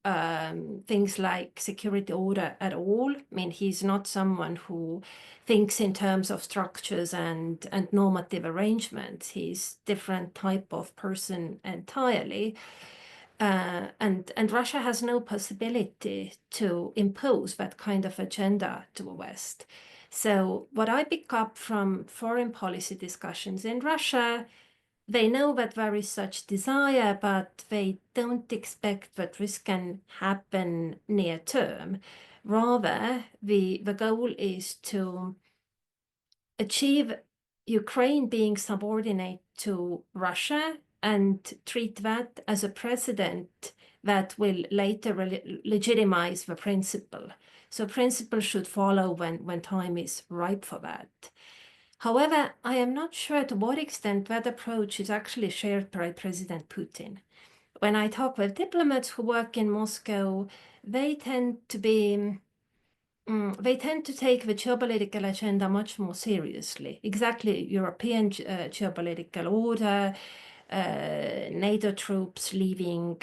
things like security order at all. I mean, he's not someone who thinks in terms of structures and normative arrangements. He's different type of person entirely. And Russia has no possibility to impose that kind of agenda to the West. So what I pick up from foreign policy discussions in Russia, they know that there is such desire, but they don't expect that this can happen near term. Rather, the goal is to achieve Ukraine being subordinate to Russia and treat that as a precedent that will later legitimize the principle. So principle should follow when time is ripe for that. However, I am not sure to what extent that approach is actually shared by President Putin. When I talk with diplomats who work in Moscow, they tend to take the geopolitical agenda much more seriously. Exactly, European geopolitical order, NATO troops leaving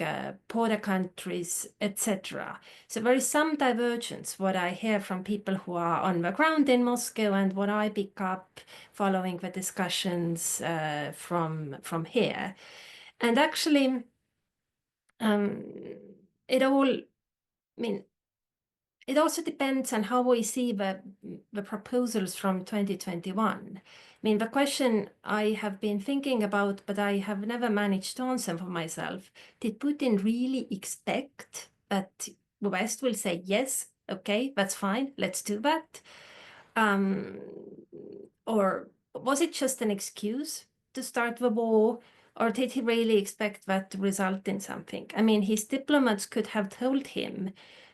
border countries, etc. So there is some divergence, what I hear from people who are on the ground in Moscow and what I pick up following the discussions from here. And actually, it also depends on how we see the proposals from 2021. I mean, the question I have been thinking about, but I have never managed to answer for myself, did Putin really expect that the West will say, yes, okay, that's fine, let's do that? Or was it just an excuse to start the war? Or did he really expect that to result in something? I mean, his diplomats could have told him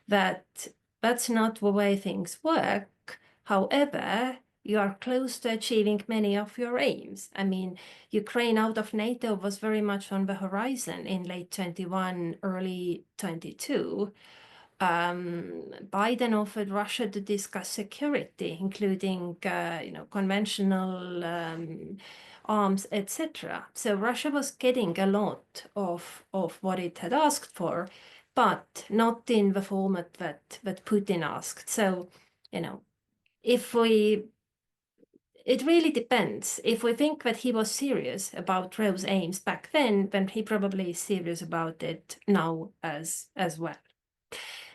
that that's not the way things work. However, you are close to achieving many of your aims. I mean, Ukraine out of NATO was very much on the horizon in late 21, early 22. Biden offered Russia to discuss security, including, conventional arms, etc. So Russia was getting a lot of what it had asked for, but not in the format that Putin asked. So, it really depends. If we think that he was serious about those aims back then he probably is serious about it now as well.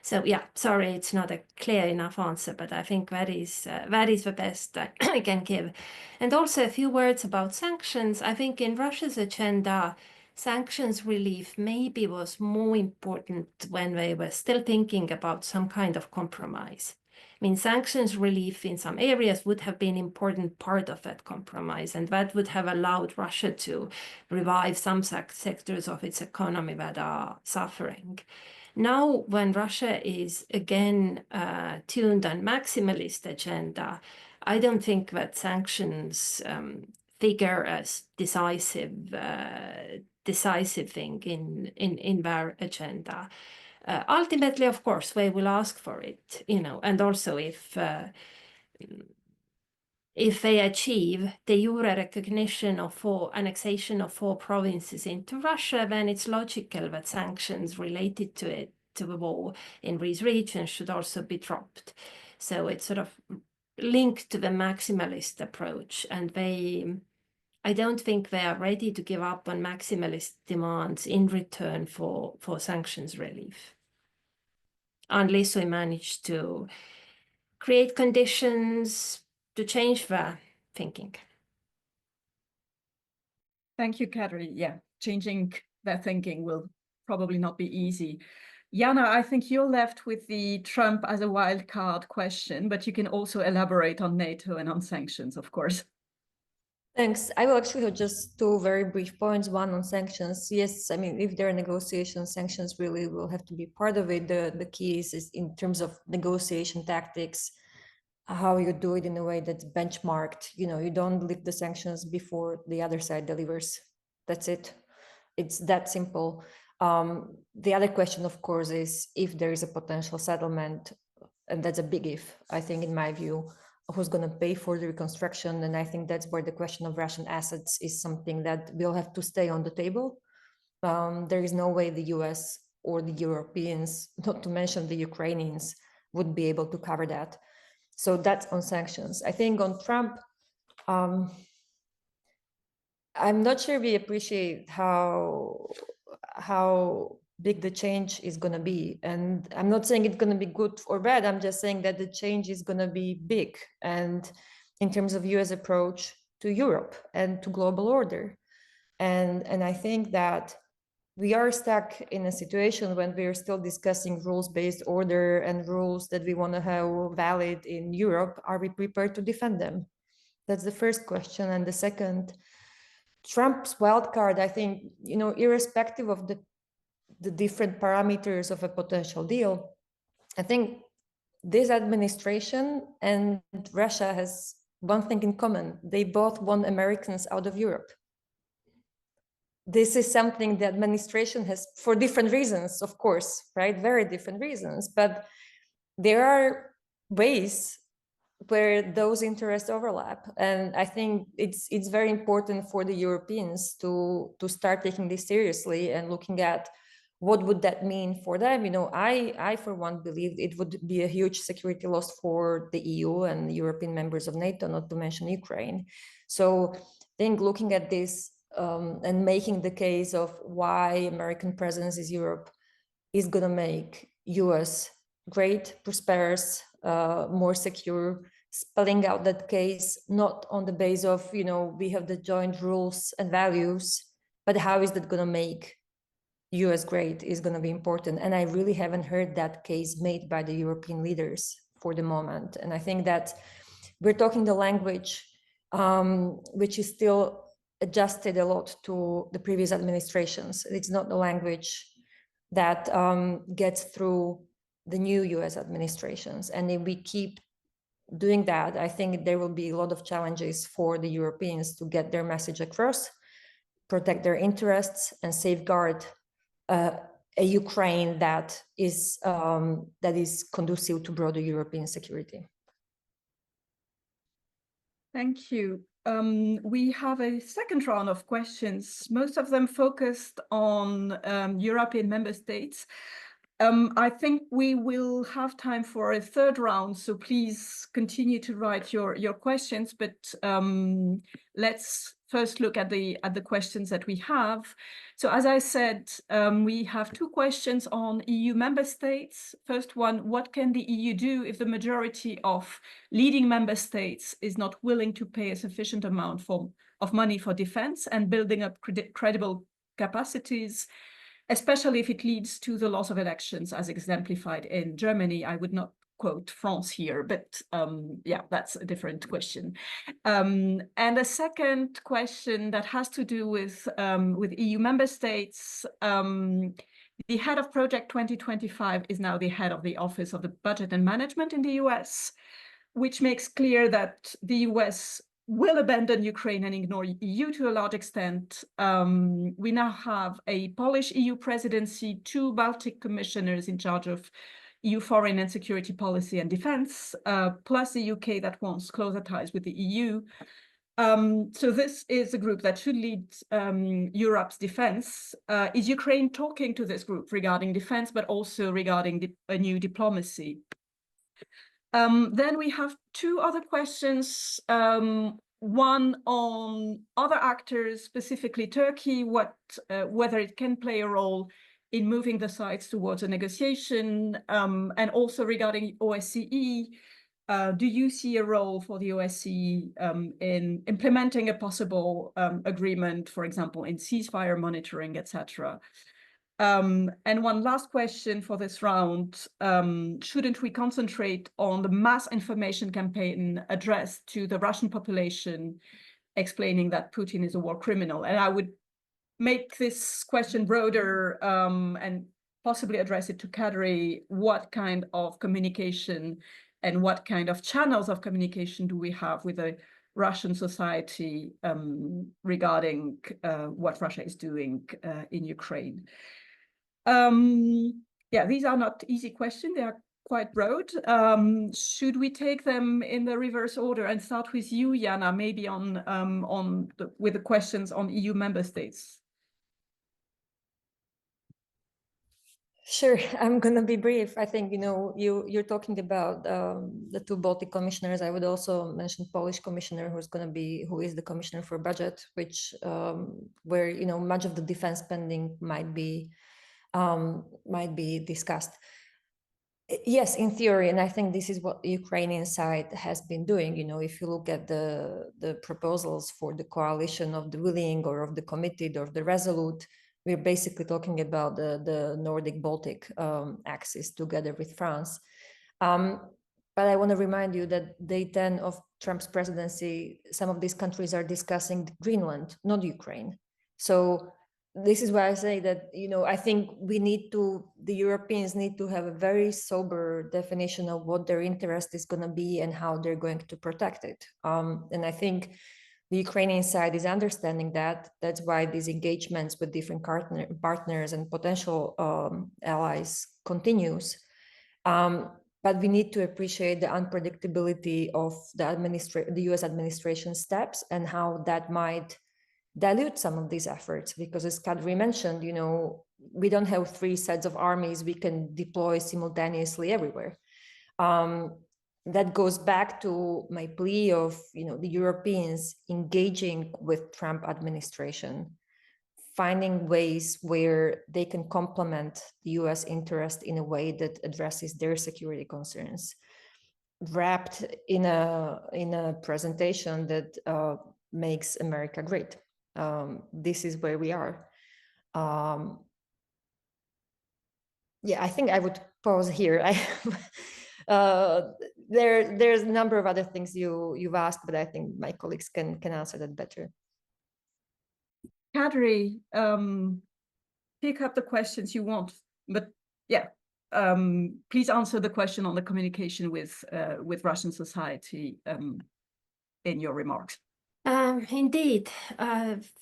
So yeah, sorry, it's not a clear enough answer, but I think that is the best I can give. And also a few words about sanctions. I think in Russia's agenda, sanctions relief maybe was more important when they were still thinking about some kind of compromise. I mean, sanctions relief in some areas would have been an important part of that compromise, and that would have allowed Russia to revive some sectors of its economy that are suffering. Now, when Russia is again tuned on maximalist agenda, I don't think that sanctions figure as decisive thing in their agenda. Ultimately, of course, they will ask for it, and also if they achieve de jure recognition of annexation of 4 provinces into Russia, then it's logical that sanctions related to the war in these regions should also be dropped. So it's sort of linked to the maximalist approach, and I don't think they are ready to give up on maximalist demands in return for sanctions relief, unless we manage to create conditions to change the thinking. Thank you, Kadri. Yeah, changing their thinking will probably not be easy. Jana, I think you're left with the Trump as a wild card question, but you can also elaborate on NATO and on sanctions, of course. Thanks. I will actually have just 2 very brief points. One on sanctions. Yes, I mean, if there are negotiations, sanctions really will have to be part of it. The key is in terms of negotiation tactics, how you do it in a way that's benchmarked. You don't lift the sanctions before the other side delivers. That's it. It's that simple. The other question, of course, is if there is a potential settlement, and that's a big if, I think, in my view, who's going to pay for the reconstruction. And I think that's where the question of Russian assets is something that will have to stay on the table. There is no way the US or the Europeans, not to mention the Ukrainians, would be able to cover that. So that's on sanctions. I think on Trump, I'm not sure we appreciate how big the change is going to be. And I'm not saying it's going to be good or bad. I'm just saying that the change is going to be big. And in terms of US approach to Europe and to global order. And I think that we are stuck in a situation when we are still discussing rules-based order and rules that we want to have valid in Europe. Are we prepared to defend them? That's the first question. And the second, Trump's wildcard, I think, irrespective of the different parameters of a potential deal, I think this administration and Russia has one thing in common. They both want Americans out of Europe. This is something the administration has, for different reasons, of course, right? Very different reasons, but there are ways where those interests overlap. And I think it's very important for the Europeans to start taking this seriously and looking at what would that mean for them. I for one believe it would be a huge security loss for the EU and European members of NATO, not to mention Ukraine. So I think looking at this and making the case of why American presence in Europe is going to make US great, prosperous, more secure, spelling out that case not on the base of, we have the joint rules and values, but how is that going to make US great is going to be important. And I really haven't heard that case made by the European leaders for the moment. And I think that we're talking the language which is still adjusted a lot to the previous administrations. It's not the language that gets through the new US administrations. And if we keep doing that, I think there will be a lot of challenges for the Europeans to get their message across, protect their interests, and safeguard a Ukraine that is conducive to broader European security. Thank you. We have a second round of questions, most of them focused on European member states. I think we will have time for a third round, so please continue to write your questions, but let's first look at the questions that we have. So as I said, we have 2 questions on EU member states. First one, what can the EU do if the majority of leading member states is not willing to pay a sufficient amount of money for defense and building up credible capacities, especially if it leads to the loss of elections as exemplified in Germany? I would not quote France here, but yeah, that's a different question. And a second question that has to do with EU member states. The head of Project 2025 is now the head of the Office of the Budget and Management in the US, which makes clear that the US will abandon Ukraine and ignore EU to a large extent. We now have a Polish EU presidency, 2 Baltic commissioners in charge of EU foreign and security policy and defense, plus the UK that wants closer ties with the EU. So this is a group that should lead Europe's defense. Is Ukraine talking to this group regarding defense, but also regarding a new diplomacy? Then we have 2 other questions. One on other actors, specifically Turkey, whether it can play a role in moving the sides towards a negotiation, and also regarding OSCE. Do you see a role for the OSCE in implementing a possible agreement, for example, in ceasefire monitoring, etc.? And one last question for this round. Shouldn't we concentrate on the mass information campaign addressed to the Russian population, explaining that Putin is a war criminal? And I would make this question broader and possibly address it to Kadri. What kind of communication and what kind of channels of communication do we have with the Russian society regarding what Russia is doing in Ukraine? Yeah, these are not easy questions. They are quite broad. Should we take them in the reverse order and start with you, Jana, maybe with the questions on EU member states? Sure, I'm gonna be brief. I think, you're talking about the 2 Baltic commissioners. I would also mention Polish commissioner who is the commissioner for budget, which where much of the defense spending might be discussed. Yes, in theory, and I think this is what the Ukrainian side has been doing. If you look at the proposals for the coalition of the willing or of the committed or the resolute, we're basically talking about the Nordic-Baltic axis together with France. But I want to remind you that day 10 of Trump's presidency, some of these countries are discussing Greenland, not Ukraine. So this is why I say that, I think the Europeans need to have a very sober definition of what their interest is going to be and how they're going to protect it. And I think the Ukrainian side is understanding that. That's why these engagements with different partners and potential allies continues. But we need to appreciate the unpredictability of the US administration steps and how that might dilute some of these efforts. Because as Kadri mentioned, we don't have 3 sets of armies we can deploy simultaneously everywhere. That goes back to my plea of, the Europeans engaging with Trump administration, finding ways where they can complement the US interest in a way that addresses their security concerns, wrapped in a presentation that makes America great. This is where we are. Yeah, I think I would pause here. There's a number of other things you've asked, but I think my colleagues can answer that better. Kadri, pick up the questions you want, but yeah, please answer the question on the communication with Russian society in your remarks. Indeed.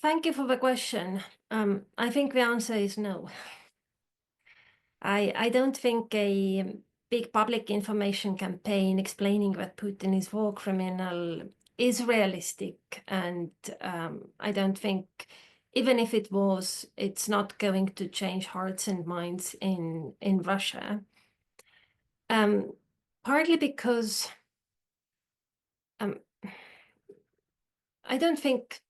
Thank you for the question. I think the answer is no. I don't think a big public information campaign explaining that Putin is war criminal is realistic, and I don't think, even if it was, it's not going to change hearts and minds in Russia. Partly because I think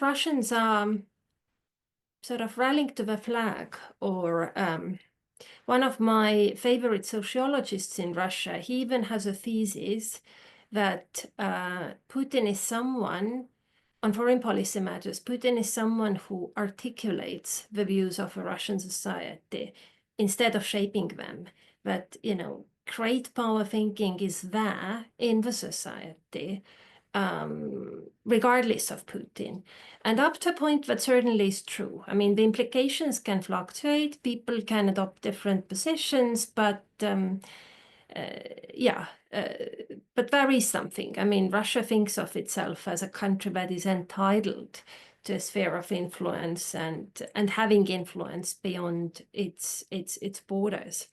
Russians are sort of rallying to the flag, or one of my favorite sociologists in Russia, he even has a thesis that Putin is someone, on foreign policy matters, Putin is someone who articulates the views of a Russian society instead of shaping them. That, great power thinking is there in the society, regardless of Putin. And up to a point, that certainly is true. I mean, the implications can fluctuate. People can adopt different positions, but but there is something. I mean, Russia thinks of itself as a country that is entitled to a sphere of influence and having influence beyond its borders.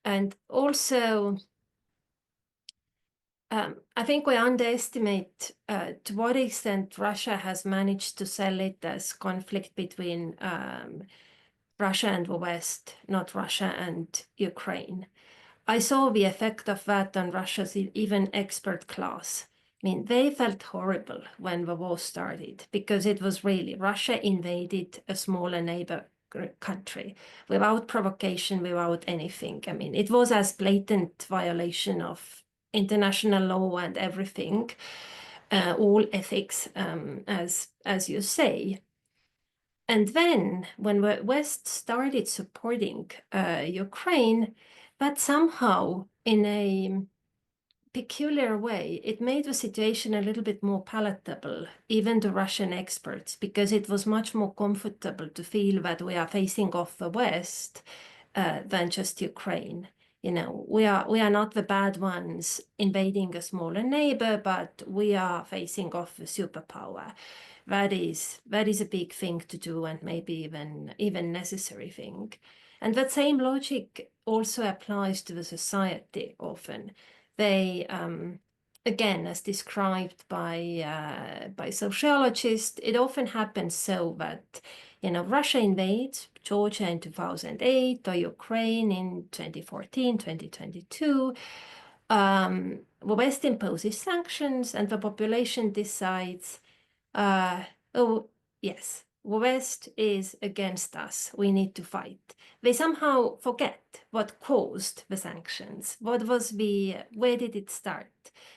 And also, I think we underestimate to what extent Russia has managed to sell it as conflict between Russia and the West, not Russia and Ukraine. I saw the effect of that on Russia's even expert class. I mean, they felt horrible when the war started because it was really Russia invaded a smaller neighbor country without provocation, without anything. I mean, it was as blatant violation of international law and everything, all ethics, as you say. And then when the West started supporting Ukraine, that somehow, in a peculiar way, it made the situation a little bit more palatable, even to Russian experts, because it was much more comfortable to feel that we are facing off the West than just Ukraine. You know, we are not the bad ones invading a smaller neighbor, but we are facing off a superpower. That is a big thing to do, and maybe even necessary thing. And that same logic also applies to the society often. They, again, as described by sociologists, it often happens so that, you know, Russia invades Georgia in 2008 or Ukraine in 2014, 2022. The West imposes sanctions and the population decides, oh, yes, the West is against us. We need to fight. They somehow forget what caused the sanctions. Where did it start?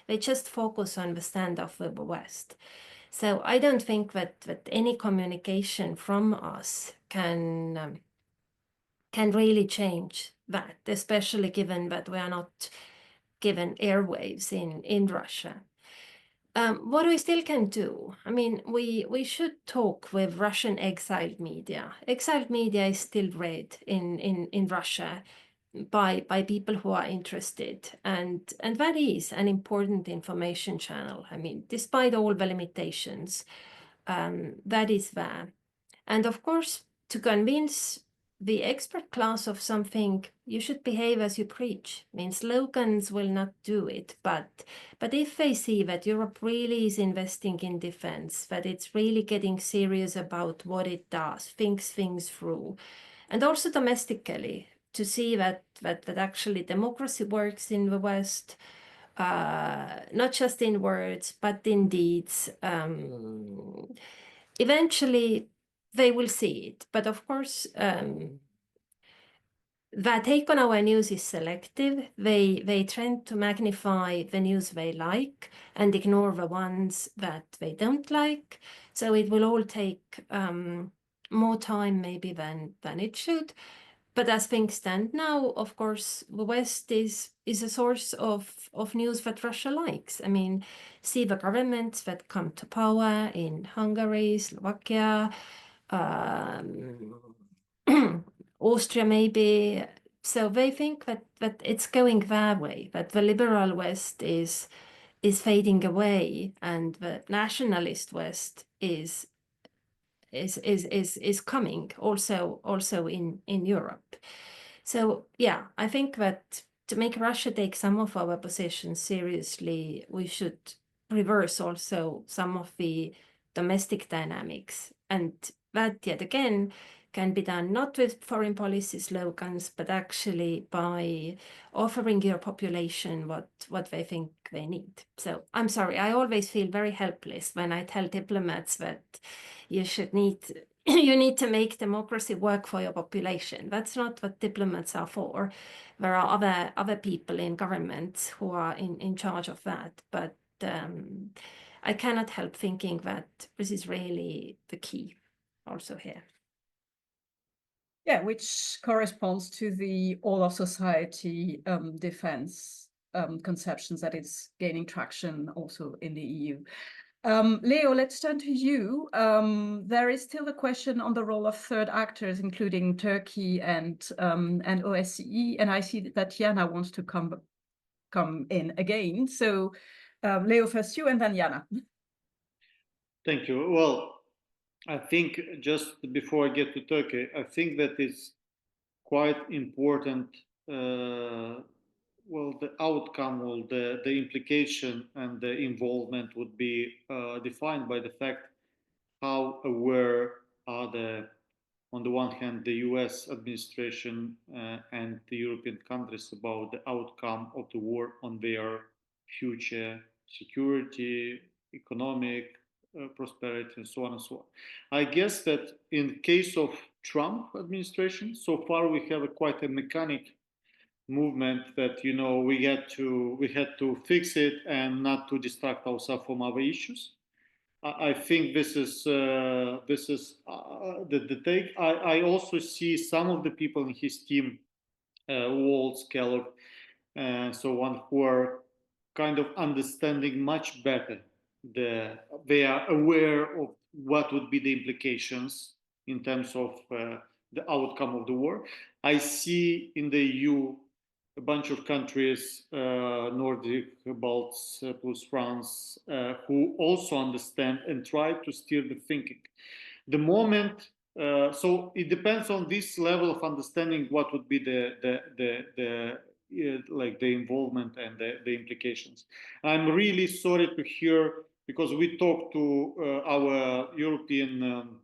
They just focus on the standoff with the West. So I don't think that any communication from us can really change that, especially given that we are not given airwaves in Russia. What we still can do, I mean, we should talk with Russian exiled media. Exiled media is still read in Russia by people who are interested, and that is an important information channel. I mean, despite all the limitations, that is there. And of course, to convince the expert class of something, you should behave as you preach. I mean, slogans will not do it, but if they see that Europe really is investing in defense, that it's really getting serious about what it does, thinks things through, and also domestically, to see that actually democracy works in the West, not just in words, but in deeds. Eventually, they will see it. But of course, their take on our news is selective. They tend to magnify the news they like and ignore the ones that they don't like. So it will all take more time maybe than it should. But as things stand now, of course, the West is a source of news that Russia likes. I mean, see the governments that come to power in Hungary, Slovakia, Austria maybe. So they think that it's going their way, that the liberal West is fading away, and the nationalist West is coming also in Europe. So yeah, I think that to make Russia take some of our positions seriously, we should reverse also some of the domestic dynamics, and that yet again can be done not with foreign policy slogans, but actually by offering your population what they think they need. So I'm sorry, I always feel very helpless when I tell diplomats that you need to make democracy work for your population. That's not what diplomats are for. There are other people in governments who are in charge of that, but I cannot help thinking that this is really the key also here. Yeah, which corresponds to the all of society defense conceptions that is gaining traction also in the EU. Leo, let's turn to you. There is still a question on the role of third actors, including Turkey and OSCE, and I see that Jana wants to come in again. So Leo first you, and then Jana. Thank you. Well, I think just before I get to Turkey, I think that it's quite important. Well, the outcome or the implication and the involvement would be defined by the fact how aware are on the one hand, the US administration and the European countries about the outcome of the war on their future security, economic prosperity, and so on and so on. I guess that in case of Trump administration, so far we have quite a mechanic movement that we had to fix it and not to distract ourselves from other issues. I think this is the take. I also see some of the people in his team, Waltz, Kellogg, and so on, who are kind of understanding much better. They are aware of what would be the implications in terms of the outcome of the war. I see in the EU a bunch of countries, Nordic, Balts, plus France, who also understand and try to steer the thinking. The moment, so it depends on this level of understanding what would be the involvement and the implications. I'm really sorry to hear, because we talk to our European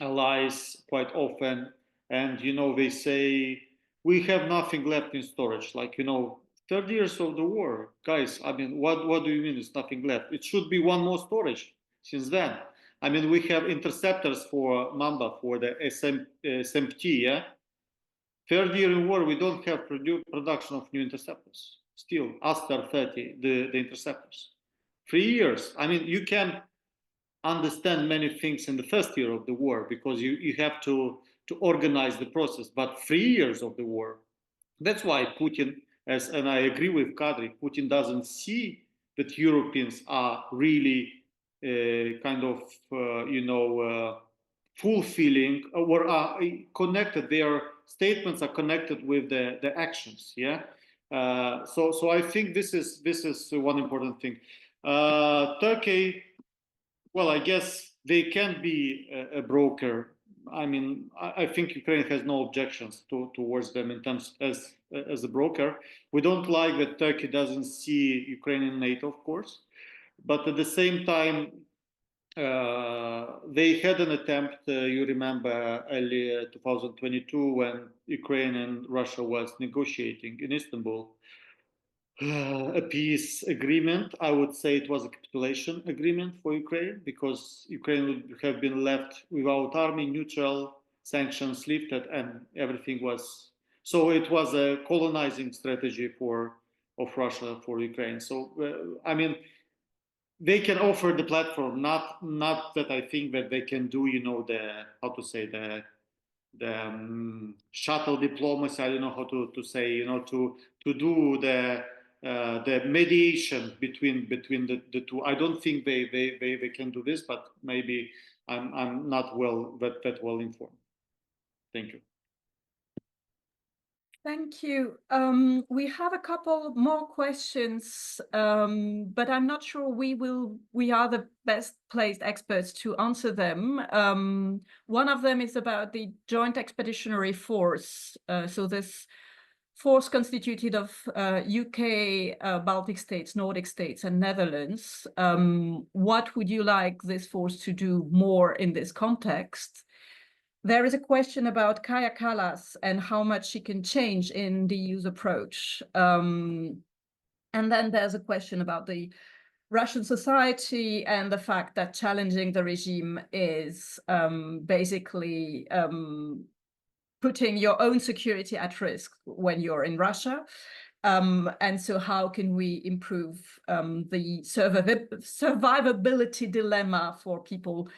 allies quite often, and they say we have nothing left in storage. 30 years of the war, guys. I mean, what do you mean it's nothing left? It should be one more storage since then. I mean, we have interceptors for Mamba, for the SMT, yeah? Third year in war, we don't have production of new interceptors. Still, Aster 30, the interceptors. 3 years. I mean, you can understand many things in the first year of the war because you have to organize the process. But 3 years of the war, that's why Putin, and I agree with Kadri, Putin doesn't see that Europeans are really fulfilling or are connected. Their statements are connected with the actions. Yeah. So I think this is one important thing. Turkey, well, I guess they can be a broker. I mean, I think Ukraine has no objections towards them in terms as a broker. We don't like that Turkey doesn't see Ukraine in NATO, of course, but at the same time, they had an attempt. You remember earlier 2022 when Ukraine and Russia was negotiating in Istanbul a peace agreement. I would say it was a capitulation agreement for Ukraine because Ukraine would have been left without army, neutral, sanctions lifted, and everything was. So it was a colonizing strategy of Russia for Ukraine. So I mean, they can offer the platform. Not that I think that they can do, the shuttle diplomacy. I don't know how to say, to do the mediation between the two. I don't think they can do this, but maybe I'm not that well informed. Thank you. Thank you. We have a couple more questions, but I'm not sure we are the best placed experts to answer them. One of them is about the Joint Expeditionary Force. So this force constituted of UK, Baltic states, Nordic states, and Netherlands. What would you like this force to do more in this context? There is a question about Kaja Kallas and how much she can change in the EU's approach. And then there's a question about the Russian society and the fact that challenging the regime is basically putting your own security at risk when you're in Russia. And so how can we improve the survivability dilemma for people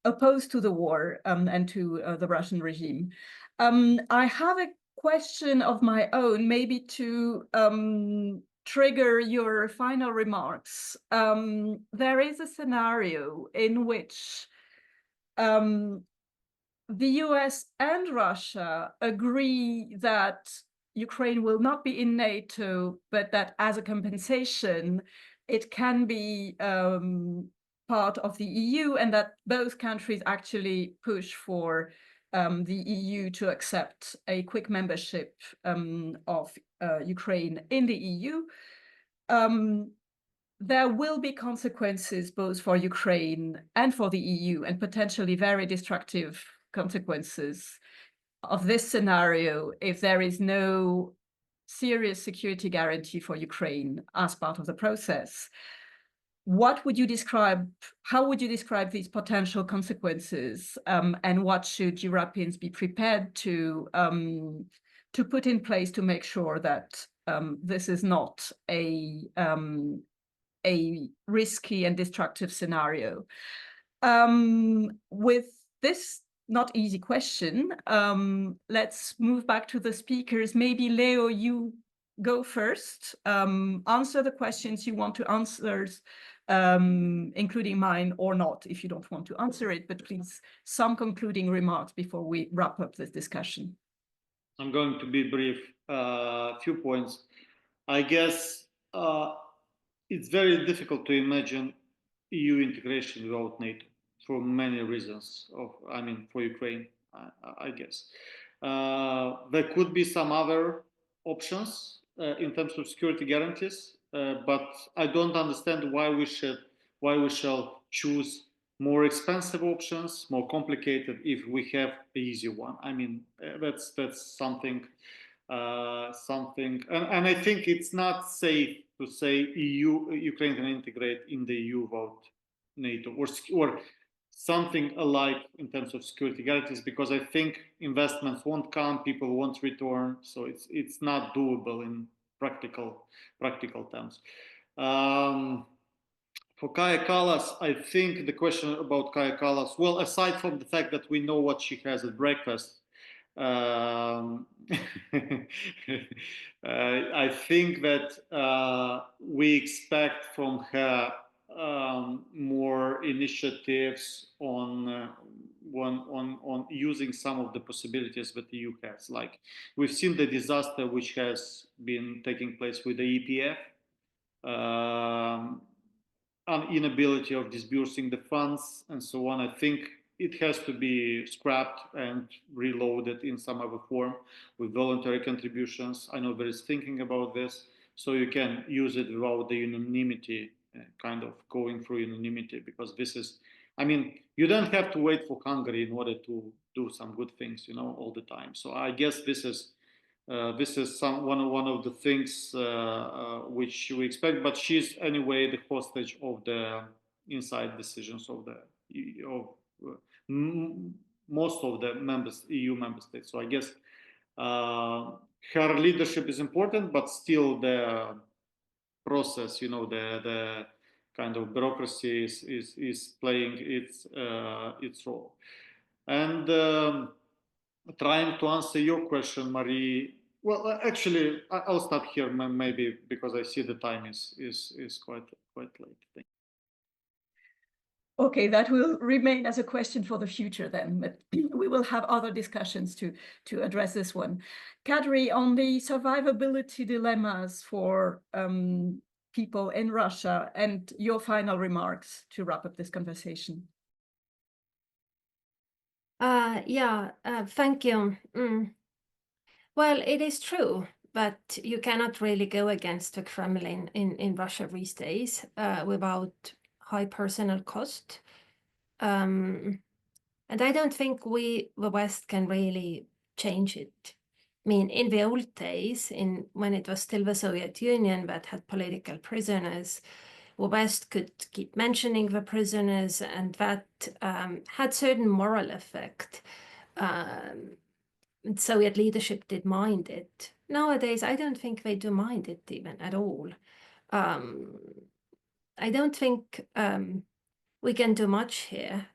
opposed to the war and to the Russian regime? I have a question of my own, maybe to trigger your final remarks. There is a scenario in which the US and Russia agree that Ukraine will not be in NATO, but that as a compensation, it can be part of the EU, and that both countries actually push for the EU to accept a quick membership of Ukraine in the EU. There will be consequences both for Ukraine and for the EU, and potentially very destructive consequences of this scenario if there is no serious security guarantee for Ukraine as part of the process. What would you describe, how would you describe these potential consequences, and what should Europeans be prepared to put in place to make sure that this is not a risky and destructive scenario? With this not easy question, let's move back to the speakers. Maybe Leo, you go first. Answer the questions you want to answer, including mine or not, if you don't want to answer it, but please, some concluding remarks before we wrap up this discussion. I'm going to be brief. Few points. I guess it's very difficult to imagine EU integration without NATO for many reasons. For Ukraine, I guess. There could be some other options in terms of security guarantees, but I don't understand why we shall choose more expensive options, more complicated, if we have the easy one. I mean, that's something. And I think it's not safe to say Ukraine can integrate in the EU without NATO or something alike in terms of security guarantees, because I think investments won't come, people won't return, so it's not doable in practical terms. For Kaja Kallas, I think the question about Kaja Kallas, well, aside from the fact that we know what she has at breakfast, I think that we expect from her more initiatives on using some of the possibilities that the EU has. Like, we've seen the disaster which has been taking place with the EPF, inability of disbursing the funds and so on. I think it has to be scrapped and reloaded in some other form with voluntary contributions. I know there is thinking about this, so you can use it without the unanimity, kind of going through unanimity, because this is, I mean, you don't have to wait for Hungary in order to do some good things, all the time. So I guess this is one of the things which we expect, but she's anyway the hostage of the inside decisions of most of the EU member states. So I guess her leadership is important, but still the process, the kind of bureaucracy is playing its role. And trying to answer your question, Marie. Well, actually, I'll stop here, maybe, because I see the time is quite late. Thank you. Okay, that will remain as a question for the future then, but we will have other discussions to address this one. Kadri, on the survivability dilemmas for people in Russia, and your final remarks to wrap up this conversation. Thank you. Well, it is true, but you cannot really go against the Kremlin in Russia these days without high personal cost. And I don't think the West can really change it. I mean, in the old days, when it was still the Soviet Union that had political prisoners, the West could keep mentioning the prisoners, and that had certain moral effect. Soviet leadership did mind it. Nowadays, I don't think they do mind it even at all. I don't think we can do much here.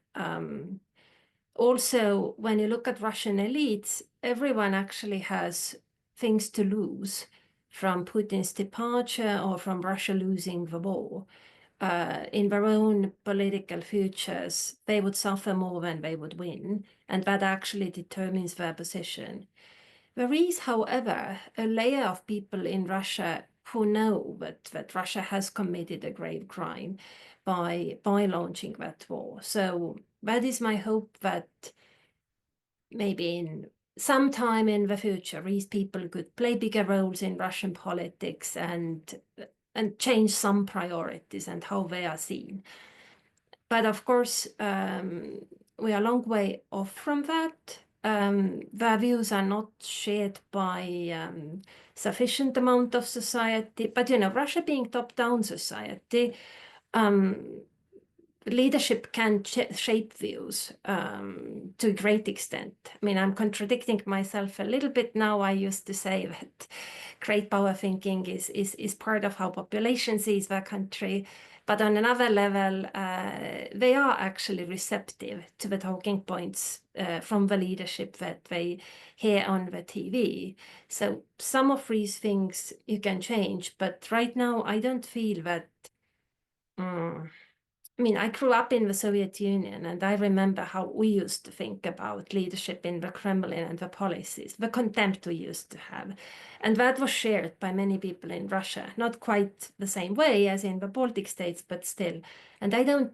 also, when you look at Russian elites, everyone actually has things to lose from Putin's departure or from Russia losing the war. In their own political futures, they would suffer more than they would win, and that actually determines their position. There is, however, a layer of people in Russia who know that Russia has committed a grave crime by launching that war. So that is my hope, that maybe in some time in the future, these people could play bigger roles in Russian politics and change some priorities and how they are seen. But of course, we are a long way off from that. Their views are not shared by sufficient amount of society. But, you know, Russia being top-down society, leadership can shape views to a great extent. I mean, I'm contradicting myself a little bit now. I used to say that great power thinking is part of how population sees their country. But on another level, they are actually receptive to the talking points from the leadership that they hear on the TV. So some of these things you can change, but right now I don't feel that. I mean, I grew up in the Soviet Union, and I remember how we used to think about leadership in the Kremlin and the policies, the contempt we used to have. And that was shared by many people in Russia, not quite the same way as in the Baltic states, but still. And I don't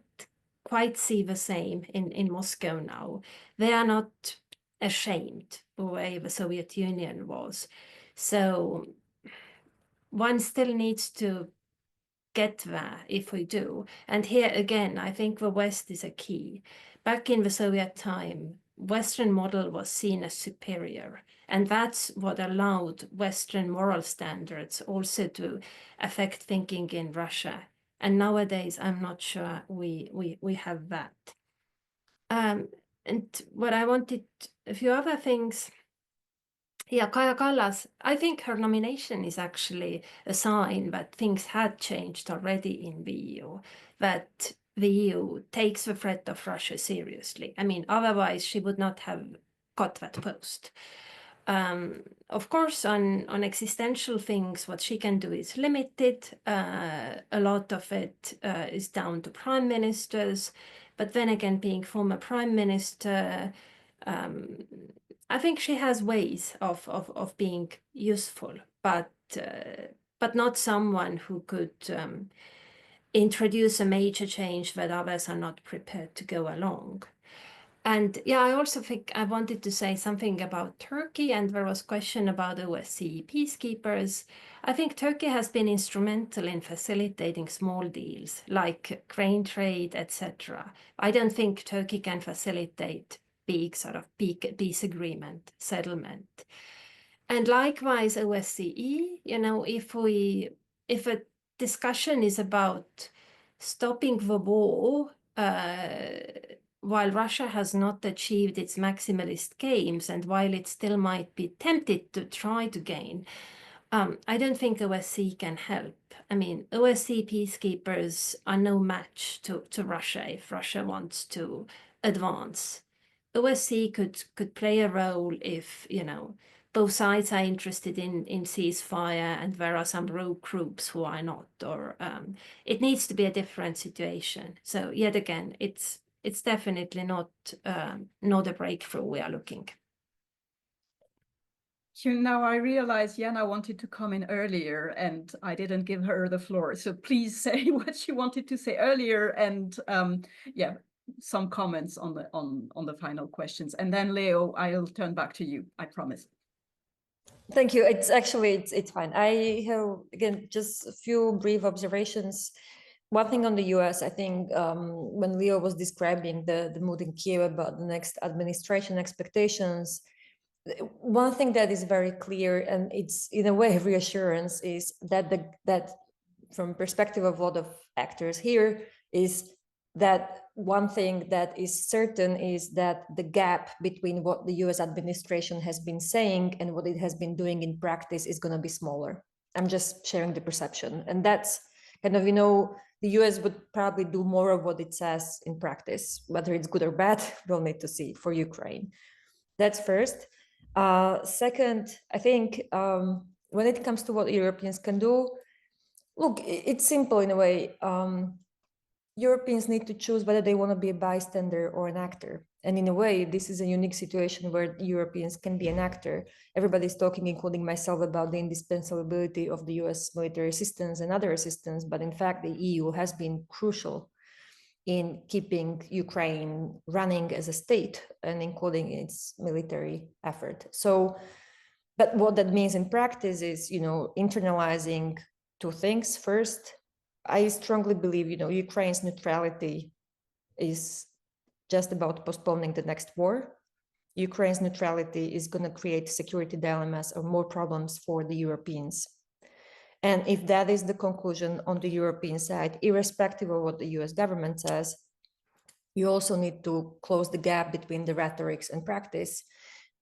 quite see the same in Moscow now. They are not ashamed the way the Soviet Union was. So one still needs to get there if we do. And here again, I think the West is a key. Back in the Soviet time, Western model was seen as superior. And that's what allowed Western moral standards also to affect thinking in Russia. And nowadays, I'm not sure we have that. And what I wanted, a few other things. Yeah, Kaja Kallas, I think her nomination is actually a sign that things had changed already in the EU, that the EU takes the threat of Russia seriously. I mean, otherwise she would not have got that post. Of course, on existential things, what she can do is limited. A lot of it is down to prime ministers. But then again, being former prime minister, I think she has ways of being useful, but not someone who could introduce a major change that others are not prepared to go along. And yeah, I also think I wanted to say something about Turkey, and there was a question about OSCE peacekeepers. I think Turkey has been instrumental in facilitating small deals like grain trade, etc. I don't think Turkey can facilitate big sort of peace agreement settlement. And likewise, OSCE, you know, if a discussion is about stopping the war, while Russia has not achieved its maximalist aims, and while it still might be tempted to try to gain, I don't think OSCE can help. I mean, OSCE peacekeepers are no match to Russia if Russia wants to advance. OSCE could play a role if, you know, both sides are interested in ceasefire and there are some rogue groups who are not, or it needs to be a different situation. So yet again, it's definitely not a breakthrough we are looking. Now I realize Jana wanted to come in earlier and I didn't give her the floor. So please say what she wanted to say earlier, and yeah, some comments on the final questions. And then Leo, I'll turn back to you, I promise. Thank you. It's actually, it's fine. I have, again, just a few brief observations. One thing on the US, I think when Leo was describing the mood in Kiev about the next administration expectations, one thing that is very clear, and it's in a way reassurance, is that that from perspective of a lot of actors here, is that one thing that is certain is that the gap between what the US administration has been saying and what it has been doing in practice is going to be smaller. I'm just sharing the perception. And that's kind of, you know, The US would probably do more of what it says in practice. Whether it's good or bad, we'll need to see for Ukraine. That's first. Second, I think when it comes to what Europeans can do, look, it's simple in a way. Europeans need to choose whether they want to be a bystander or an actor. And in a way, this is a unique situation where Europeans can be an actor. Everybody's talking, including myself, about the indispensability of the US military assistance and other assistance. But in fact, the EU has been crucial in keeping Ukraine running as a state and including its military effort. So, but what that means in practice is, internalizing two things. First, I strongly believe, Ukraine's neutrality is just about postponing the next war. Ukraine's neutrality is going to create security dilemmas or more problems for the Europeans. And if that is the conclusion on the European side, irrespective of what the US government says, you also need to close the gap between the rhetorics and practice.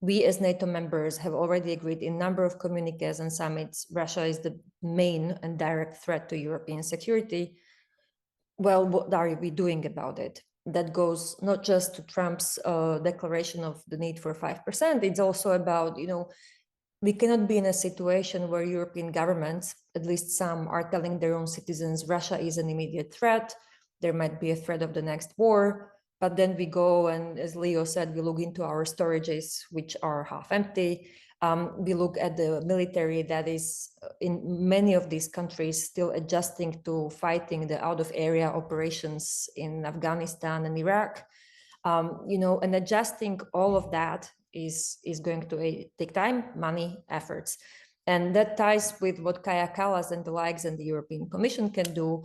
We as NATO members have already agreed in a number of communiques and summits, Russia is the main and direct threat to European security. Well, what are we doing about it? That goes not just to Trump's declaration of the need for 5%, it's also about, we cannot be in a situation where European governments, at least some, are telling their own citizens Russia is an immediate threat, there might be a threat of the next war, but then we go and, as Leo said, we look into our storages, which are half empty. We look at the military that is in many of these countries still adjusting to fighting the out-of-area operations in Afghanistan and Iraq. And adjusting all of that is going to take time, money, efforts. And that ties with what Kaja Kallas and the likes and the European Commission can do.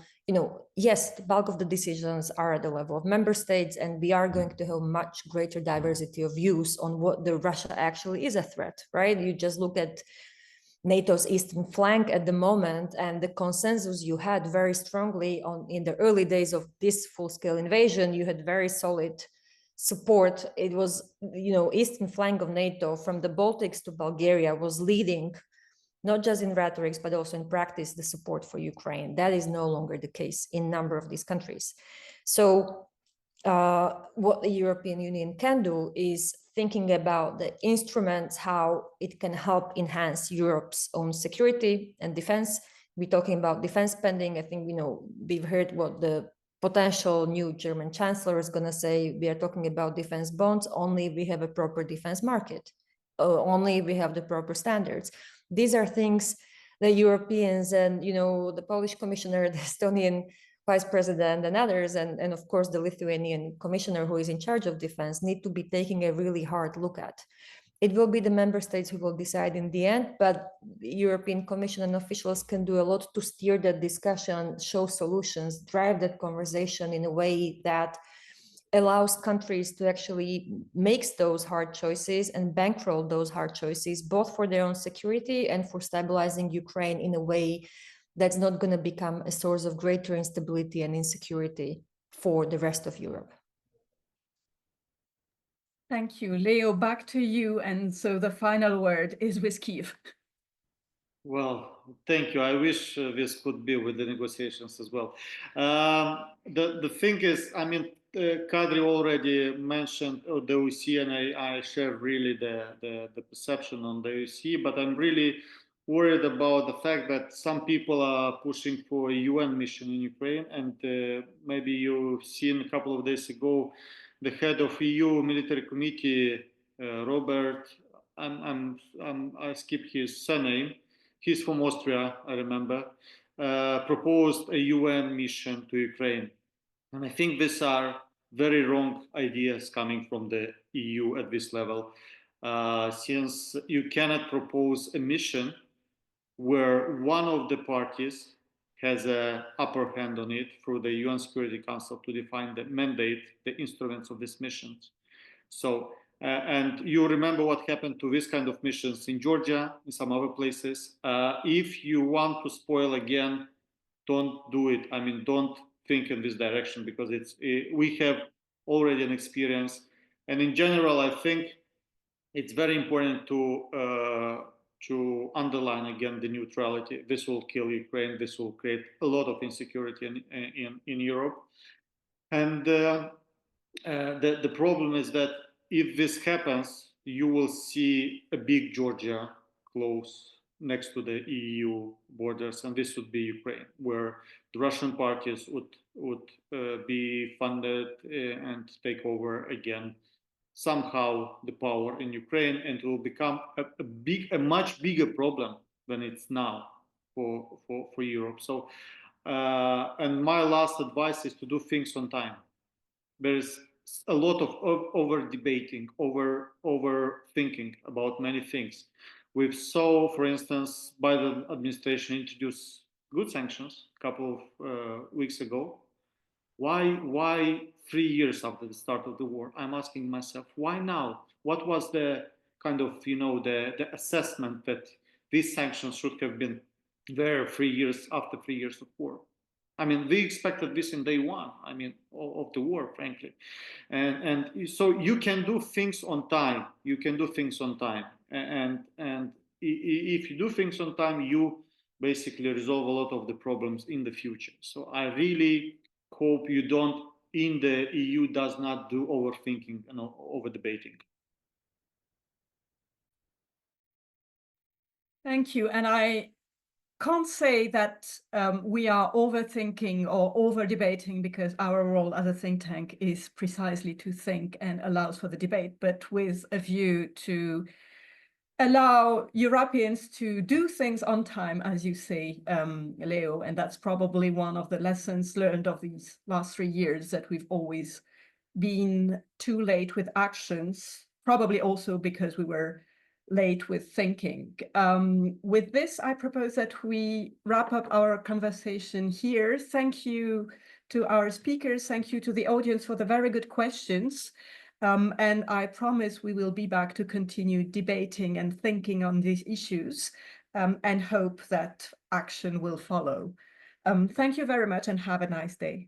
Yes, the bulk of the decisions are at the level of member states, and we are going to have much greater diversity of views on what the Russia actually is a threat, right? You just look at NATO's eastern flank at the moment, and the consensus you had very strongly in the early days of this full-scale invasion, you had very solid support. It was, eastern flank of NATO from the Baltics to Bulgaria was leading, not just in rhetorics, but also in practice, the support for Ukraine. That is no longer the case in a number of these countries. So what the European Union can do is thinking about the instruments, how it can help enhance Europe's own security and defense. We're talking about defense spending. I think, we've heard what the potential new German chancellor is going to say. We are talking about defense bonds only we have a proper defense market, only we have the proper standards. These are things that Europeans and, the Polish commissioner, the Estonian vice president and others, and of course, the Lithuanian commissioner who is in charge of defense need to be taking a really hard look at. It will be the member states who will decide in the end, but the European Commission and officials can do a lot to steer that discussion, show solutions, drive that conversation in a way that allows countries to actually make those hard choices and bankroll those hard choices, both for their own security and for stabilizing Ukraine in a way that's not going to become a source of greater instability and insecurity for the rest of Europe. Thank you. Leo, back to you. And so the final word is with Kyiv. Well, thank you. I wish this could be with the negotiations as well. The thing is, Kadri already mentioned the OSCE, and I share really the perception on the OSCE, but I'm really worried about the fact that some people are pushing for a UN mission in Ukraine, and maybe you've seen a couple of days ago, the head of EU military committee, Robert, I skipped his surname. He's from Austria, I remember, proposed a UN mission to Ukraine. And I think these are very wrong ideas coming from the EU at this level, since you cannot propose a mission where one of the parties has an upper hand on it through the UN Security Council to define the mandate, the instruments of these missions. So, and you remember what happened to this kind of missions in Georgia, in some other places. If you want to spoil again, don't do it. Don't think in this direction, because we have already an experience. And in general, I think it's very important to to underline again the neutrality. This will kill Ukraine. This will create a lot of insecurity in Europe. And the problem is that if this happens, you will see a big Georgia close next to the EU borders, and this would be Ukraine, where the Russian parties would be funded and take over again somehow the power in Ukraine, and it will become a much bigger problem than it's now for Europe. So, and my last advice is to do things on time. There is a lot of over debating, over thinking about many things. We saw, for instance, Biden administration introduced good sanctions a couple of weeks ago. Why 3 years after the start of the war? I'm asking myself, why now? What was the kind of, the assessment that these sanctions should have been there 3 years after 3 years of war? I mean, we expected this in day one, of the war, frankly. And so you can do things on time. You can do things on time. And if you do things on time, you basically resolve a lot of the problems in the future. So I really hope you don't, in the EU, does not do overthinking and over debating. Thank you. And I can't say that we are overthinking or over debating, because our role as a think tank is precisely to think and allows for the debate, but with a view to allow Europeans to do things on time, as you say, Leo, and that's probably one of the lessons learned of these last 3 years, that we've always been too late with actions, probably also because we were late with thinking. With this, I propose that we wrap up our conversation here. Thank you to our speakers. Thank you to the audience for the very good questions. And I promise we will be back to continue debating and thinking on these issues, and hope that action will follow. Thank you very much and have a nice day.